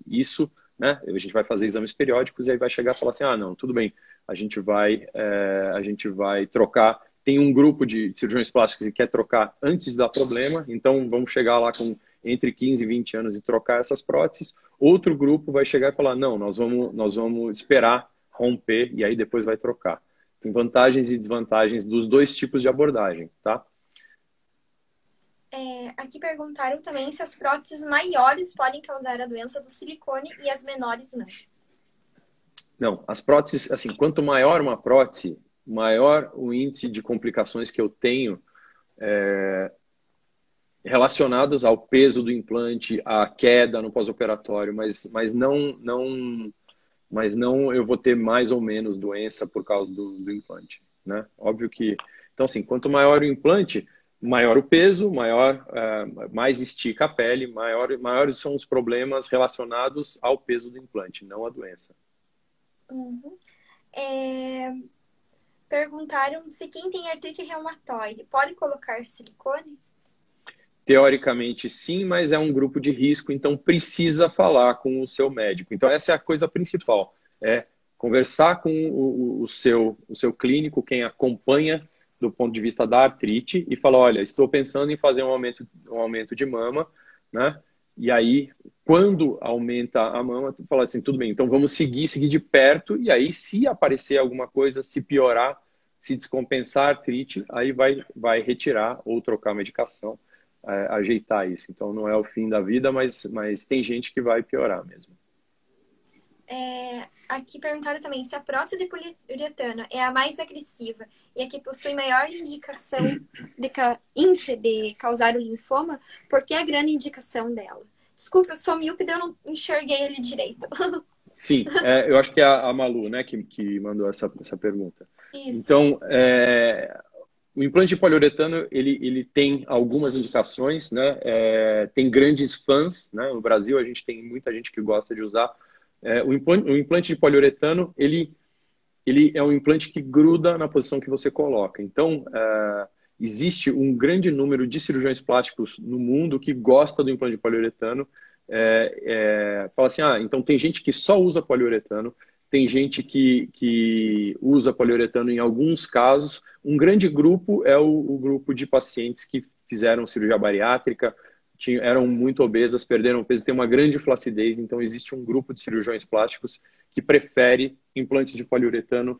isso, né? A gente vai fazer exames periódicos e aí vai chegar e falar assim: ah, não, tudo bem, a gente vai trocar. Tem um grupo de cirurgiões plásticos que quer trocar antes de dar problema, então vamos chegar lá com entre 15 e 20 anos e trocar essas próteses. Outro grupo vai chegar e falar: não, nós vamos esperar romper e aí depois vai trocar. Tem vantagens e desvantagens dos dois tipos de abordagem, tá? Aqui perguntaram também se as próteses maiores podem causar a doença do silicone e as menores não. Não, as próteses, assim, quanto maior uma prótese, maior o índice de complicações que eu tenho relacionados ao peso do implante, à queda no pós-operatório, mas não eu vou ter mais ou menos doença por causa do implante, né? Óbvio que, então assim, quanto maior o implante, maior o peso, mais estica a pele, maiores são os problemas relacionados ao peso do implante, não à doença. Uhum. Perguntaram se quem tem artrite reumatoide pode colocar silicone? Teoricamente sim, mas é um grupo de risco, então precisa falar com o seu médico. Então essa é a coisa principal, é conversar com o seu clínico, quem acompanha do ponto de vista da artrite, e falar: olha, estou pensando em fazer um aumento de mama, né? E aí, quando aumenta a mama, tu fala assim: tudo bem, então vamos seguir de perto, e aí se aparecer alguma coisa, se piorar, se descompensar a artrite, aí vai retirar ou trocar a medicação, ajeitar isso. Então não é o fim da vida, mas tem gente que vai piorar mesmo. Aqui perguntaram também se a prótese de poliuretano é a mais agressiva e a que possui maior indicação índice de causar o linfoma, por que a grande indicação dela? Desculpa, eu sou míope, eu não enxerguei ele direito. Sim, eu acho que é a Malu, né, que mandou essa pergunta. Isso. Então, o implante de poliuretano, ele tem algumas indicações, né? Tem grandes fãs, né? No Brasil, a gente tem muita gente que gosta de usar. O implante de poliuretano, ele é um implante que gruda na posição que você coloca. Então, existe um grande número de cirurgiões plásticos no mundo que gosta do implante de poliuretano. Fala assim: então tem gente que só usa poliuretano, tem gente que usa poliuretano em alguns casos. Um grande grupo é o grupo de pacientes que fizeram cirurgia bariátrica, eram muito obesas, perderam peso, tem uma grande flacidez. Então existe um grupo de cirurgiões plásticos que prefere implantes de poliuretano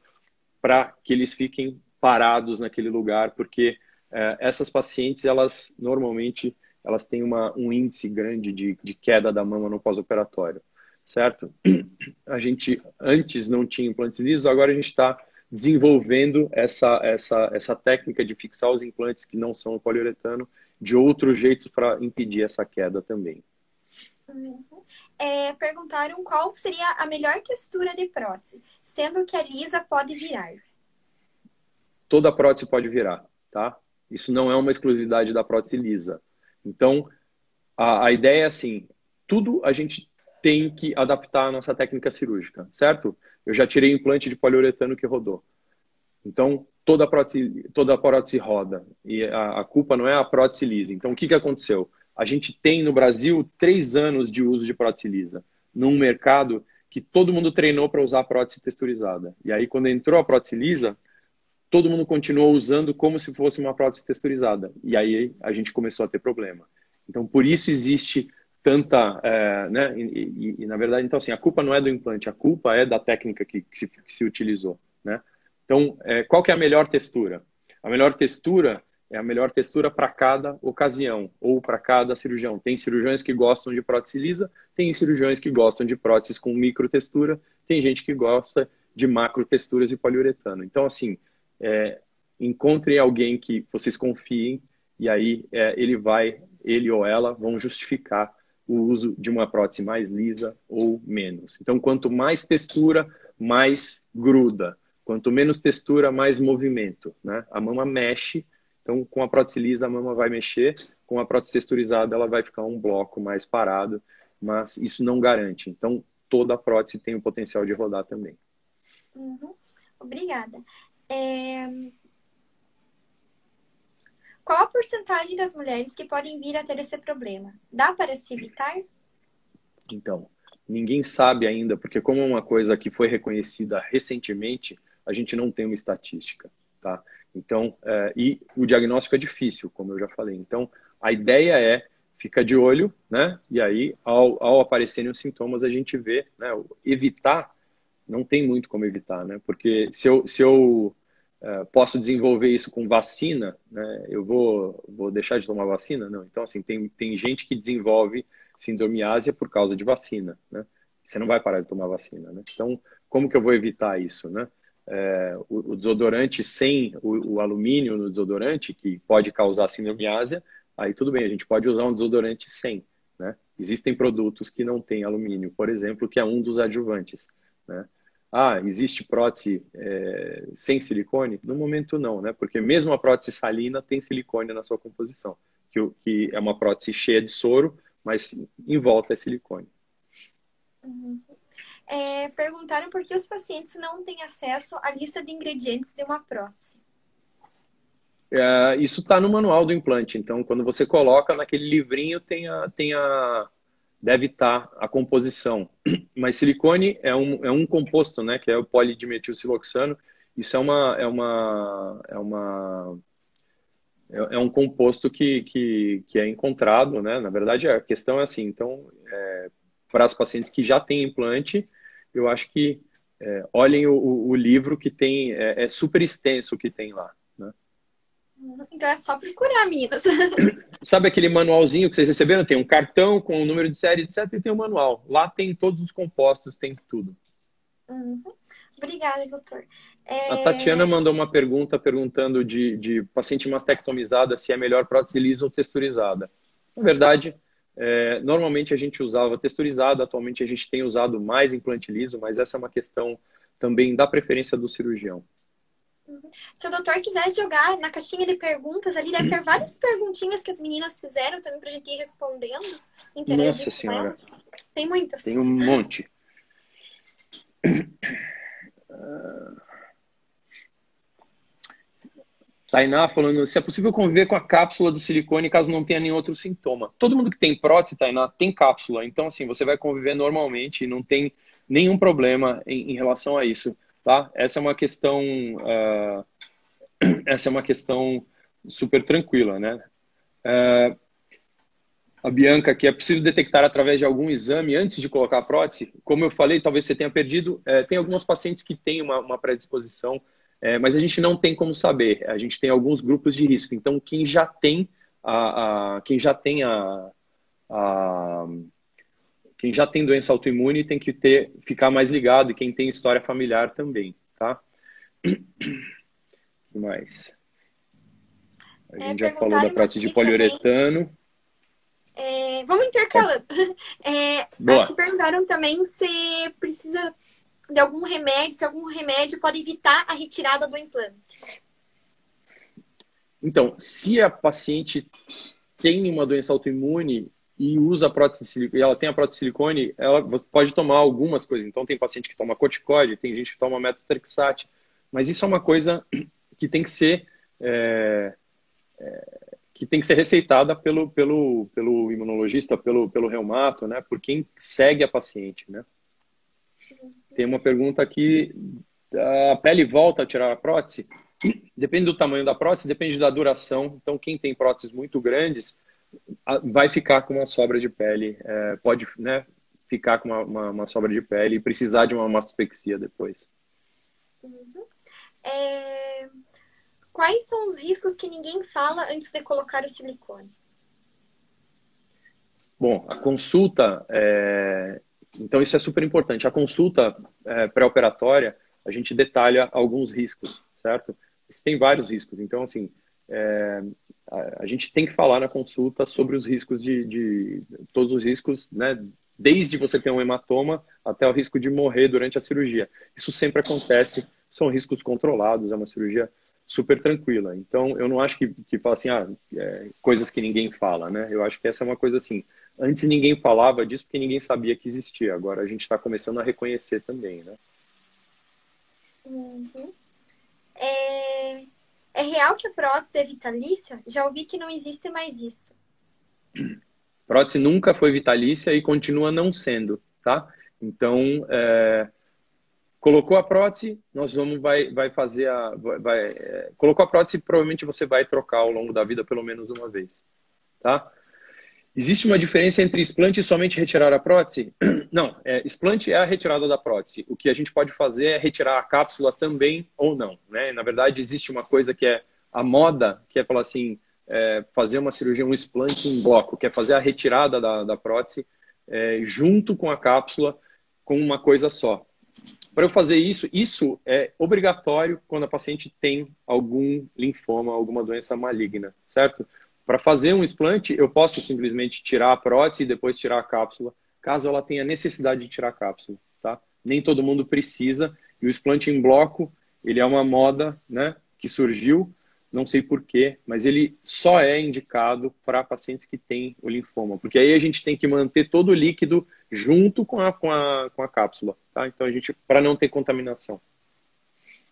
para que eles fiquem parados naquele lugar, porque essas pacientes, elas normalmente têm um índice grande de queda da mama no pós-operatório, certo? A gente antes não tinha implantes lisos, agora a gente está desenvolvendo essa técnica de fixar os implantes que não são poliuretano de outros jeitos para impedir essa queda também. Uhum. Perguntaram qual seria a melhor textura de prótese, sendo que a lisa pode virar. Toda prótese pode virar, tá? Isso não é uma exclusividade da prótese lisa. Então, a ideia é assim: tudo a gente tem que adaptar a nossa técnica cirúrgica, certo? Eu já tirei implante de poliuretano que rodou. Então, toda prótese roda. E a culpa não é a prótese lisa. Então, o que aconteceu? A gente tem no Brasil 3 anos de uso de prótese lisa, num mercado que todo mundo treinou para usar prótese texturizada. E aí, quando entrou a prótese lisa, todo mundo continuou usando como se fosse uma prótese texturizada. E aí a gente começou a ter problema. Então, por isso existe tanta... né? Na verdade, então, assim, a culpa não é do implante, a culpa é da técnica que se utilizou, né? Então, qual que é a melhor textura? A melhor textura é a melhor textura para cada ocasião ou para cada cirurgião. Tem cirurgiões que gostam de prótese lisa, tem cirurgiões que gostam de próteses com microtextura, tem gente que gosta de macrotexturas de poliuretano. Então, assim, encontrem alguém que vocês confiem e aí ele ou ela vão justificar o uso de uma prótese mais lisa ou menos. Então, quanto mais textura, mais gruda. Quanto menos textura, mais movimento, né? A mama mexe Então, com a prótese lisa, a mama vai mexer, com a prótese texturizada, ela vai ficar um bloco mais parado, mas isso não garante. Então, toda a prótese tem o potencial de rodar também. Uhum. Obrigada. Qual a porcentagem das mulheres que podem vir a ter esse problema? Dá para se evitar? Então, ninguém sabe ainda, porque como é uma coisa que foi reconhecida recentemente, a gente não tem uma estatística, tá? Então, e o diagnóstico é difícil, como eu já falei. Então, a ideia é ficar de olho, né? E aí, ao aparecerem os sintomas, a gente vê, né? Evitar, não tem muito como evitar, né? Porque se eu posso desenvolver isso com vacina, né? Eu vou deixar de tomar vacina? Não. Então, assim, tem gente que desenvolve síndrome ásia por causa de vacina, né? Você não vai parar de tomar vacina, né? Então, como que eu vou evitar isso, né? O desodorante sem o alumínio no desodorante, que pode causar síndrome ásia, aí tudo bem, a gente pode usar um desodorante sem, né? Existem produtos que não têm alumínio, por exemplo, que é um dos adjuvantes, né? Ah, existe prótese sem silicone? No momento não, né? Porque mesmo a prótese salina tem silicone na sua composição, que é uma prótese cheia de soro, mas em volta é silicone. Uhum. Perguntaram por que os pacientes não têm acesso à lista de ingredientes de uma prótese. Isso está no manual do implante. Então, quando você coloca naquele livrinho, deve estar a composição. Mas silicone é um composto, né, que é o polidimetilsiloxano. Isso é um composto que é encontrado, né? Na verdade, a questão é assim. Então, para as pacientes que já têm implante, eu acho que olhem o livro que tem, é super extenso o que tem lá, né? Então é só procurar, meninas. Sabe aquele manualzinho que vocês receberam? Tem um cartão com o número de série, etc. E tem um manual. Lá tem todos os compostos, tem tudo. Uhum. Obrigada, doutor. A Tatiana mandou uma pergunta perguntando de paciente mastectomizada se é melhor prótese lisa ou texturizada. Na verdade, normalmente a gente usava texturizada, atualmente a gente tem usado mais implante liso, mas essa é uma questão também da preferência do cirurgião. Se o doutor quiser jogar na caixinha de perguntas ali, deve ter várias perguntinhas que as meninas fizeram também pra gente ir respondendo, interagir Nossa com Senhora, elas. Tem muitas. tem um monte. Tainá falando se é possível conviver com a cápsula do silicone caso não tenha nenhum outro sintoma. Todo mundo que tem prótese, Tainá, tem cápsula. Então, assim, você vai conviver normalmente e não tem nenhum problema em relação a isso, tá? Essa é uma questão super tranquila, né? A Bianca, que é possível detectar através de algum exame antes de colocar a prótese. Como eu falei, talvez você tenha perdido. Tem algumas pacientes que têm uma predisposição, mas a gente não tem como saber. A gente tem alguns grupos de risco. Então, quem já tem quem já tem doença autoimune tem que ficar mais ligado, e quem tem história familiar também, tá? O que mais? A gente já falou da prótese de poliuretano. Vamos intercalando. Boa. Aqui perguntaram também se precisa de algum remédio, se algum remédio pode evitar a retirada do implante. Então, se a paciente tem uma doença autoimune e usa a prótese de silicone, ela tem a prótese de silicone, você pode tomar algumas coisas. Então, tem paciente que toma corticoide, tem gente que toma metotrexate, mas isso é uma coisa que tem que ser receitada pelo imunologista, pelo reumato, né? Por quem segue a paciente, né? Tem uma pergunta aqui: a pele volta a tirar a prótese? Depende do tamanho da prótese, depende da duração. Então, quem tem próteses muito grandes vai ficar com uma sobra de pele, pode, né, ficar com uma sobra de pele e precisar de uma mastopexia depois. Uhum. Quais são os riscos que ninguém fala antes de colocar o silicone? Bom, a consulta, então isso é super importante. A consulta pré-operatória, a gente detalha alguns riscos, certo? Tem vários riscos. Então, assim, a gente tem que falar na consulta sobre os riscos todos os riscos, né? Desde você ter um hematoma até o risco de morrer durante a cirurgia. Isso sempre acontece, são riscos controlados, é uma cirurgia super tranquila. Então, eu não acho que fala assim, coisas que ninguém fala, né? Eu acho que essa é uma coisa assim, antes ninguém falava disso porque ninguém sabia que existia. Agora a gente está começando a reconhecer também, né? Uhum. É, é real que a prótese é vitalícia? Já ouvi que não existe mais isso. Prótese nunca foi vitalícia e continua não sendo, tá? Então, colocou a prótese, vai fazer colocou a prótese, provavelmente você vai trocar ao longo da vida pelo menos uma vez, tá? Existe uma diferença entre explante e somente retirar a prótese? Não, explante é a retirada da prótese. O que a gente pode fazer é retirar a cápsula também ou não, né? Na verdade, existe uma coisa que é a moda, que é falar assim, fazer uma cirurgia, um explante em bloco, que é fazer a retirada da prótese junto com a cápsula, com uma coisa só. Para eu fazer isso é obrigatório quando a paciente tem algum linfoma, alguma doença maligna, certo? Para fazer um explante, eu posso simplesmente tirar a prótese e depois tirar a cápsula, caso ela tenha necessidade de tirar a cápsula, tá? Nem todo mundo precisa. E o explante em bloco, ele é uma moda, né, que surgiu, não sei por quê, mas ele só é indicado para pacientes que têm o linfoma, porque aí a gente tem que manter todo o líquido junto com a cápsula, tá? Então a gente, para não ter contaminação.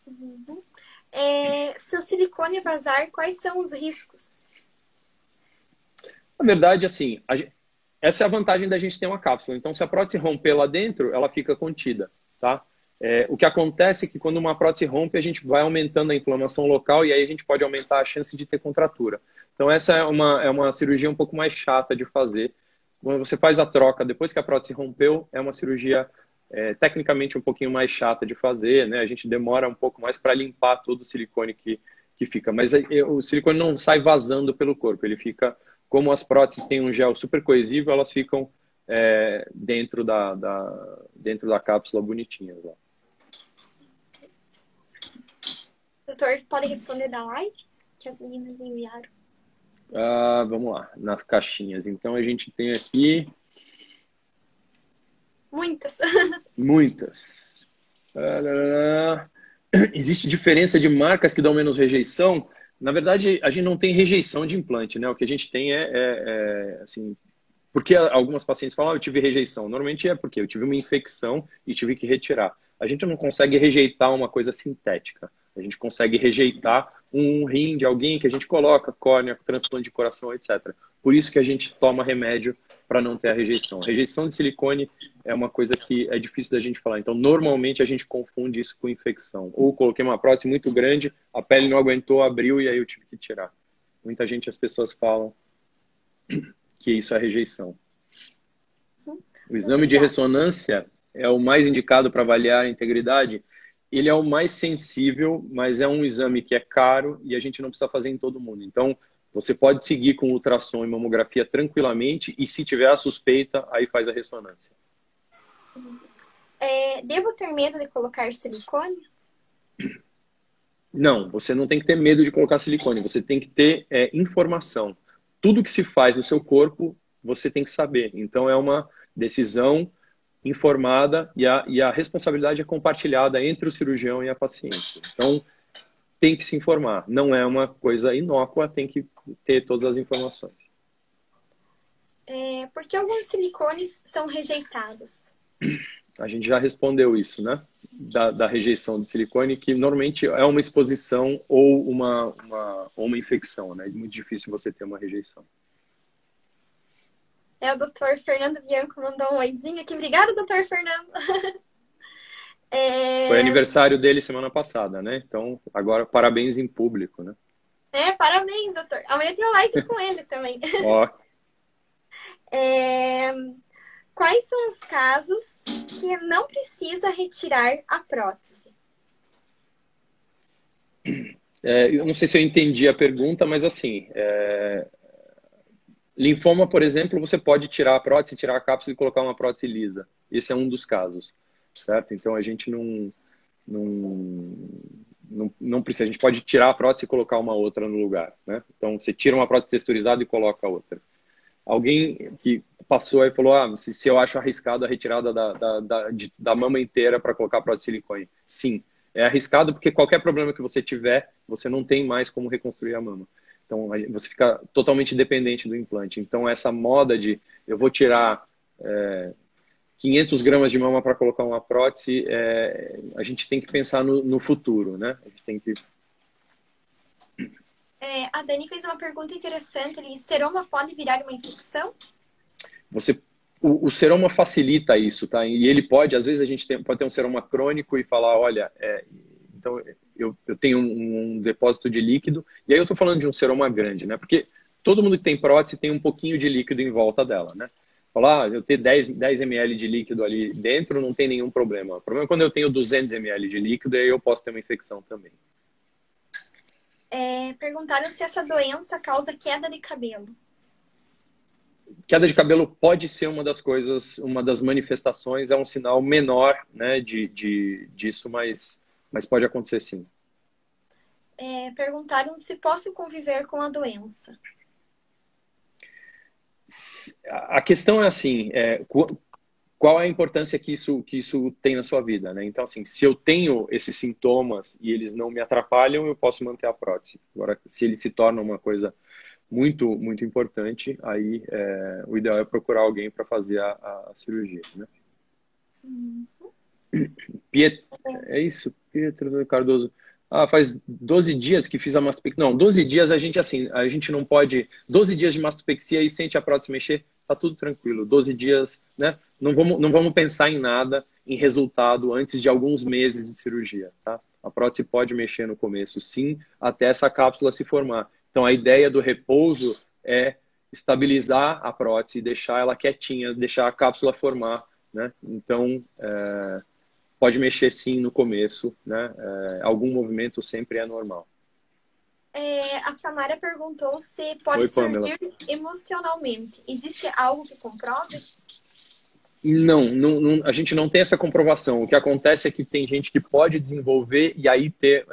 Uhum. Se o silicone vazar, quais são os riscos? Na verdade, assim, essa é a vantagem da gente ter uma cápsula. Então, se a prótese romper lá dentro, ela fica contida, tá? O que acontece é que quando uma prótese rompe, a gente vai aumentando a inflamação local e aí a gente pode aumentar a chance de ter contratura. Então, essa é uma cirurgia um pouco mais chata de fazer. Quando você faz a troca, depois que a prótese rompeu, é uma cirurgia tecnicamente um pouquinho mais chata de fazer, né? A gente demora um pouco mais para limpar todo o silicone que fica. Mas o silicone não sai vazando pelo corpo, ele fica... Como as próteses têm um gel super coesivo, elas ficam dentro da cápsula bonitinhas. Ó. Doutor, pode responder da live que as meninas enviaram? Vamos lá, nas caixinhas. Então, a gente tem aqui... Muitas. Muitas. Existe diferença de marcas que dão menos rejeição? Na verdade, a gente não tem rejeição de implante, né? O que a gente tem assim... Porque algumas pacientes falam, eu tive rejeição. Normalmente é porque eu tive uma infecção e tive que retirar. A gente não consegue rejeitar uma coisa sintética. A gente consegue rejeitar um rim de alguém que a gente coloca, córnea, transplante de coração, etc. Por isso que a gente toma remédio para não ter a rejeição. A rejeição de silicone é uma coisa que é difícil da gente falar. Então, normalmente, a gente confunde isso com infecção. Ou coloquei uma prótese muito grande, a pele não aguentou, abriu e aí eu tive que tirar. Muita gente, as pessoas falam que isso é rejeição. O exame de ressonância é o mais indicado para avaliar a integridade. Ele é o mais sensível, mas é um exame que é caro e a gente não precisa fazer em todo mundo. Então, você pode seguir com ultrassom e mamografia tranquilamente e se tiver a suspeita, aí faz a ressonância. Devo ter medo de colocar silicone? Não, você não tem que ter medo de colocar silicone, você tem que ter informação. Tudo que se faz no seu corpo, você tem que saber. Então, é uma decisão informada e a responsabilidade é compartilhada entre o cirurgião e a paciente. Então, tem que se informar. Não é uma coisa inócua, tem que ter todas as informações. Por que alguns silicones são rejeitados? A gente já respondeu isso, né? Da rejeição do silicone, que normalmente é uma exposição ou uma infecção, né? É muito difícil você ter uma rejeição. O doutor Fernando Bianco mandou um oizinho aqui. Obrigada, doutor Fernando. Foi aniversário dele semana passada, né? Então, agora, parabéns em público, né? Parabéns, doutor. Amanhã tem live com ele também. Ó. Quais são os casos que não precisa retirar a prótese? Eu não sei se eu entendi a pergunta, mas assim, linfoma, por exemplo, você pode tirar a prótese, tirar a cápsula e colocar uma prótese lisa. Esse é um dos casos, certo? Então a gente não precisa, a gente pode tirar a prótese e colocar uma outra no lugar, né? Então você tira uma prótese texturizada e coloca outra. Alguém que passou aí falou, se eu acho arriscado a retirada da mama inteira para colocar prótese de silicone. Sim, é arriscado porque qualquer problema que você tiver, você não tem mais como reconstruir a mama. Então, você fica totalmente dependente do implante. Então, essa moda de eu vou tirar 500 gramas de mama para colocar uma prótese, a gente tem que pensar no futuro, né? A gente tem que... A Dani fez uma pergunta interessante ali. Seroma pode virar uma infecção? O seroma facilita isso, tá? E ele pode, às vezes a gente pode ter um seroma crônico e falar, olha, então eu tenho um depósito de líquido, e aí eu tô falando de um seroma grande, né? Porque todo mundo que tem prótese tem um pouquinho de líquido em volta dela, né? Falar, eu ter 10 ml de líquido ali dentro não tem nenhum problema. O problema é quando eu tenho 200 ml de líquido, aí eu posso ter uma infecção também. Perguntaram se essa doença causa queda de cabelo. Queda de cabelo pode ser uma das coisas, uma das manifestações, é um sinal menor, né, disso, mas pode acontecer sim. Perguntaram se posso conviver com a doença. A questão é assim, qual é a importância que isso tem na sua vida, né? Então, assim, se eu tenho esses sintomas e eles não me atrapalham, eu posso manter a prótese. Agora, se ele se torna uma coisa muito, muito importante, aí o ideal é procurar alguém para fazer a cirurgia, né? É isso, Pietro Cardoso. Faz 12 dias que fiz a mastopexia. Não, 12 dias a gente não pode... 12 dias de mastopexia e sente a prótese mexer, tá tudo tranquilo. 12 dias, né? Não vamos pensar em nada, em resultado, antes de alguns meses de cirurgia, tá? A prótese pode mexer no começo, sim, até essa cápsula se formar. Então, a ideia do repouso é estabilizar a prótese, deixar ela quietinha, deixar a cápsula formar, né? Então, pode mexer sim no começo, né? Algum movimento sempre é normal. A Samara perguntou se pode Oi, Pamela. surgir emocionalmente. Existe algo que comprove? Não, a gente não tem essa comprovação. O que acontece é que tem gente que pode desenvolver e aí ter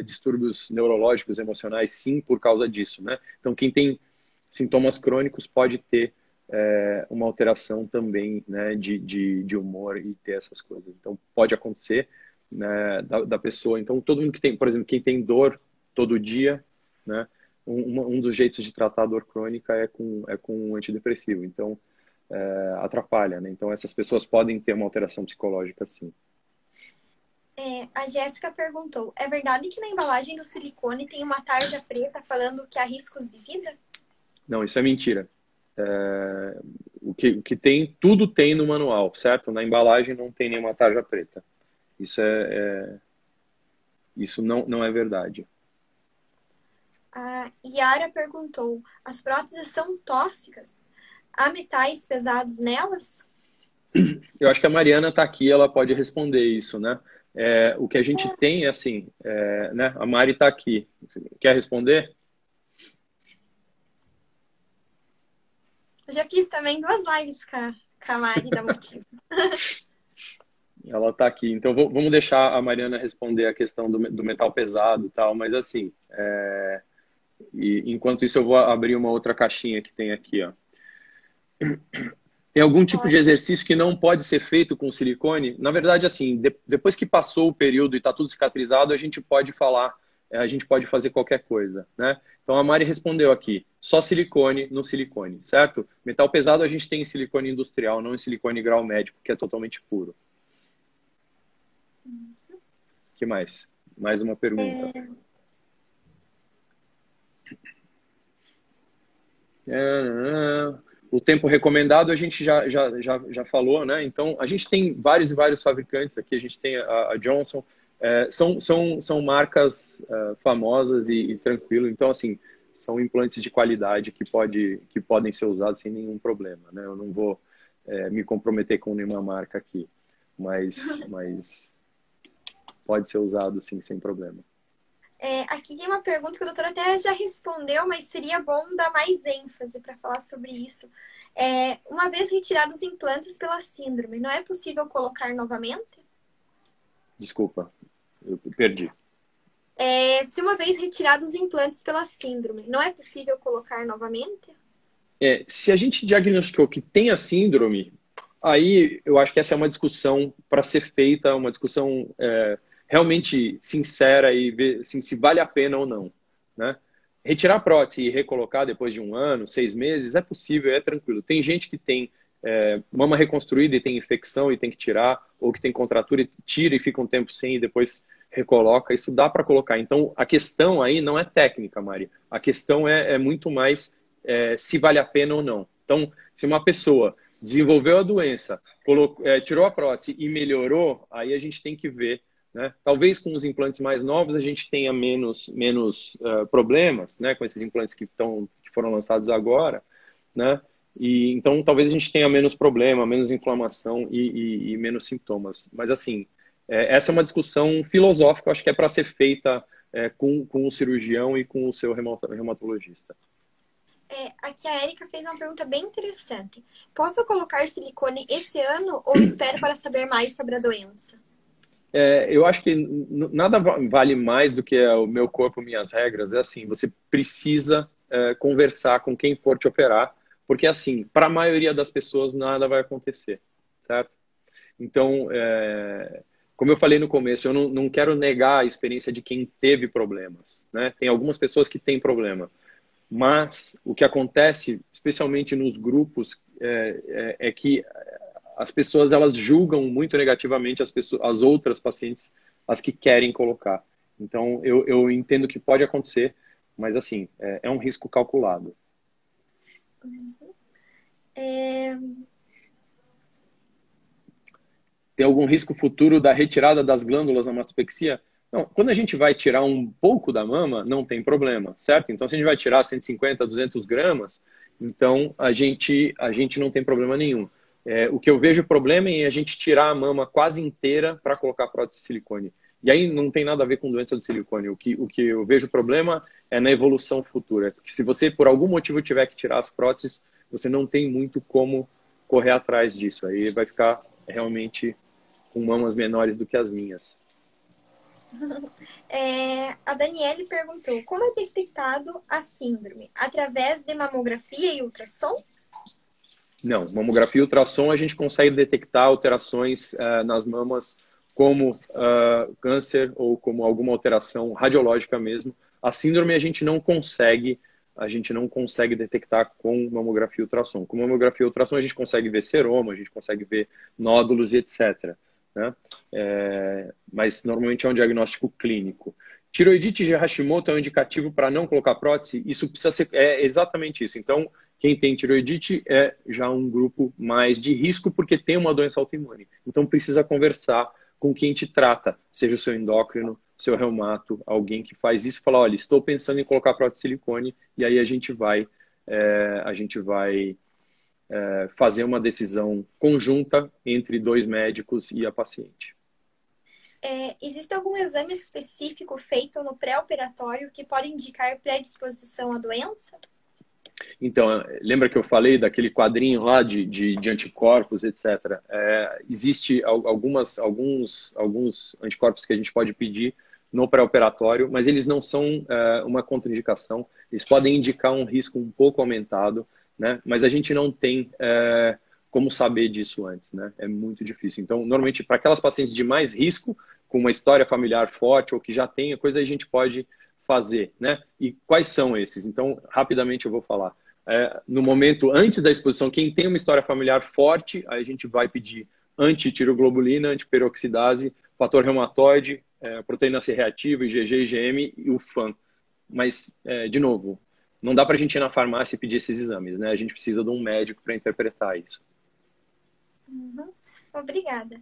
distúrbios neurológicos, emocionais, sim, por causa disso, né? Então, quem tem sintomas crônicos pode ter uma alteração também, né, de humor e ter essas coisas. Então, pode acontecer, né, da pessoa. Então, todo mundo que tem, por exemplo, quem tem dor todo dia, né, um dos jeitos de tratar a dor crônica é com um antidepressivo. Então, atrapalha, né? Então, essas pessoas podem ter uma alteração psicológica, sim. A Jéssica perguntou, é verdade que na embalagem do silicone tem uma tarja preta falando que há riscos de vida? Não, isso é mentira. O que tem, tudo tem no manual, certo? Na embalagem não tem nenhuma tarja preta. Isso não é verdade. A Yara perguntou, as próteses são tóxicas? Há metais pesados nelas? Eu acho que a Mariana está aqui, ela pode responder isso, né? O que a gente tem é assim, né? A Mari está aqui. Quer responder? Eu já fiz também 2 lives com a Mari da Motivo. Ela está aqui. Então, vamos deixar a Mariana responder a questão do metal pesado e tal, mas assim, e enquanto isso eu vou abrir uma outra caixinha que tem aqui, ó. Tem algum tipo de exercício que não pode ser feito com silicone? Na verdade, assim, depois que passou o período e está tudo cicatrizado, a gente pode falar, a gente pode fazer qualquer coisa, né? Então, a Mari respondeu aqui, só silicone no silicone, certo? Metal pesado a gente tem em silicone industrial, não em silicone grau médico, que é totalmente puro. O que mais? Mais uma pergunta. O tempo recomendado a gente já falou, né? Então, a gente tem vários e vários fabricantes aqui. A gente tem a Johnson. São marcas famosas e tranquilo. Então, assim, são implantes de qualidade que podem ser usados sem nenhum problema, né? Eu não vou me comprometer com nenhuma marca aqui, mas pode ser usado, sim, sem problema. Aqui tem uma pergunta que o doutor até já respondeu, mas seria bom dar mais ênfase para falar sobre isso. Uma vez retirados os implantes pela síndrome, não é possível colocar novamente? Desculpa, eu perdi. Se uma vez retirados os implantes pela síndrome, não é possível colocar novamente? Se a gente diagnosticou que tem a síndrome, aí eu acho que essa é uma discussão para ser feita, uma discussão realmente sincera e ver assim, se vale a pena ou não, né? Retirar a prótese e recolocar depois de 1 ano, 6 meses, é possível, é tranquilo. Tem gente que tem mama reconstruída e tem infecção e tem que tirar, ou que tem contratura e tira e fica um tempo sem e depois recoloca. Isso dá para colocar. Então, a questão aí não é técnica, Mari. A questão é muito mais se vale a pena ou não. Então, se uma pessoa desenvolveu a doença, tirou a prótese e melhorou, aí a gente tem que ver, né? Talvez com os implantes mais novos a gente tenha menos problemas, né? Com esses implantes que foram lançados agora, né? E então talvez a gente tenha menos problema, menos inflamação e menos sintomas. Mas assim, essa é uma discussão filosófica, acho que é para ser feita com o cirurgião e com o seu reumatologista. Aqui a Erika fez uma pergunta bem interessante. Posso colocar silicone esse ano ou espero para saber mais sobre a doença? Eu acho que nada vale mais do que o meu corpo, minhas regras. É assim, você precisa conversar com quem for te operar, porque assim, para a maioria das pessoas nada vai acontecer, certo? Então, como eu falei no começo, eu não quero negar a experiência de quem teve problemas, né? Tem algumas pessoas que têm problema, mas o que acontece, especialmente nos grupos, é que as pessoas elas julgam muito negativamente as outras pacientes, as que querem colocar. Então, eu entendo que pode acontecer, mas assim, é um risco calculado. Tem algum risco futuro da retirada das glândulas na mastopexia? Não, quando a gente vai tirar um pouco da mama, não tem problema, certo? Então, se a gente vai tirar 150, 200 gramas, então a gente não tem problema nenhum. O que eu vejo problema é a gente tirar a mama quase inteira para colocar prótese de silicone. E aí não tem nada a ver com doença do silicone. O que eu vejo problema é na evolução futura. Porque se você, por algum motivo, tiver que tirar as próteses, você não tem muito como correr atrás disso. Aí vai ficar realmente com mamas menores do que as minhas. A Daniele perguntou, como é detectado a síndrome? Através de mamografia e ultrassom? Não, mamografia e ultrassom a gente consegue detectar alterações nas mamas como câncer ou como alguma alteração radiológica mesmo. A síndrome a gente não consegue detectar com mamografia e ultrassom. Com mamografia e ultrassom a gente consegue ver seroma, a gente consegue ver nódulos e etc. Né? Mas normalmente é um diagnóstico clínico. Tiroidite de Hashimoto é um indicativo para não colocar prótese? Isso precisa ser exatamente isso. Então, quem tem tiroidite é já um grupo mais de risco porque tem uma doença autoimune. Então, precisa conversar com quem te trata, seja o seu endócrino, seu reumato, alguém que faz isso e fala, olha, estou pensando em colocar prótese de silicone, e aí a gente vai fazer uma decisão conjunta entre 2 médicos e a paciente. Existe algum exame específico feito no pré-operatório que pode indicar predisposição à doença? Então, lembra que eu falei daquele quadrinho lá de anticorpos, etc. Existe alguns anticorpos que a gente pode pedir no pré-operatório, mas eles não são uma contraindicação. Eles podem indicar um risco um pouco aumentado, né? Mas a gente não tem como saber disso antes, né? É muito difícil. Então, normalmente, para aquelas pacientes de mais risco, com uma história familiar forte ou que já tenha coisa, a gente pode fazer, né? E quais são esses? Então, rapidamente eu vou falar. No momento antes da exposição, quem tem uma história familiar forte, aí a gente vai pedir antitiroglobulina, antiperoxidase, fator reumatoide, proteína C reativa, IgG, IgM e o FAN. Mas, de novo, não dá para a gente ir na farmácia e pedir esses exames, né? A gente precisa de um médico para interpretar isso. Uhum. Obrigada.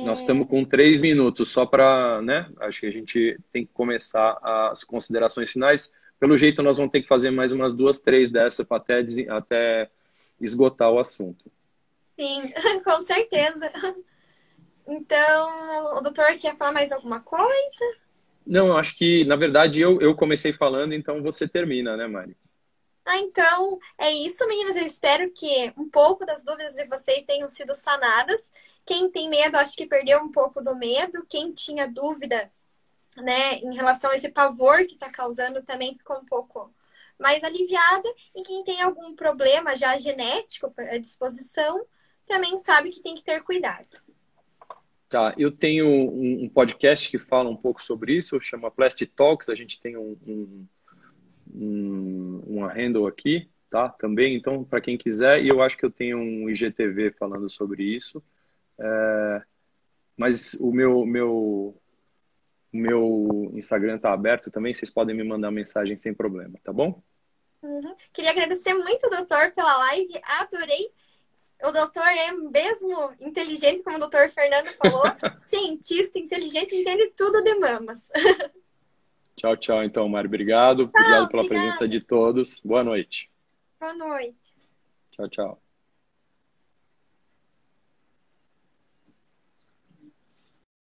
Nós estamos com 3 minutos, só para, né? Acho que a gente tem que começar as considerações finais. Pelo jeito, nós vamos ter que fazer mais umas 2, 3 dessas para até esgotar o assunto. Sim, com certeza. Então, o doutor quer falar mais alguma coisa? Não, eu acho que, na verdade, eu comecei falando, então você termina, né, Mari? Então, é isso, meninas. Eu espero que um pouco das dúvidas de vocês tenham sido sanadas. Quem tem medo, acho que perdeu um pouco do medo. Quem tinha dúvida, né, em relação a esse pavor que está causando, também ficou um pouco mais aliviada. E quem tem algum problema já genético à disposição, também sabe que tem que ter cuidado. Tá, eu tenho um podcast que fala um pouco sobre isso, chama Plastic Talks, a gente tem uma handle aqui, tá? Também, então, para quem quiser, e eu acho que eu tenho um IGTV falando sobre isso. Mas o meu Instagram está aberto também, vocês podem me mandar mensagem sem problema, tá bom? Uhum. Queria agradecer muito, doutor, pela live. Adorei. O doutor é mesmo inteligente, como o doutor Fernando falou. Cientista, inteligente, entende tudo de mamas. Tchau, tchau, então, Mário. Obrigado. Tchau, Obrigado pela presença obrigada. de todos. Boa noite. Boa noite. Tchau, tchau.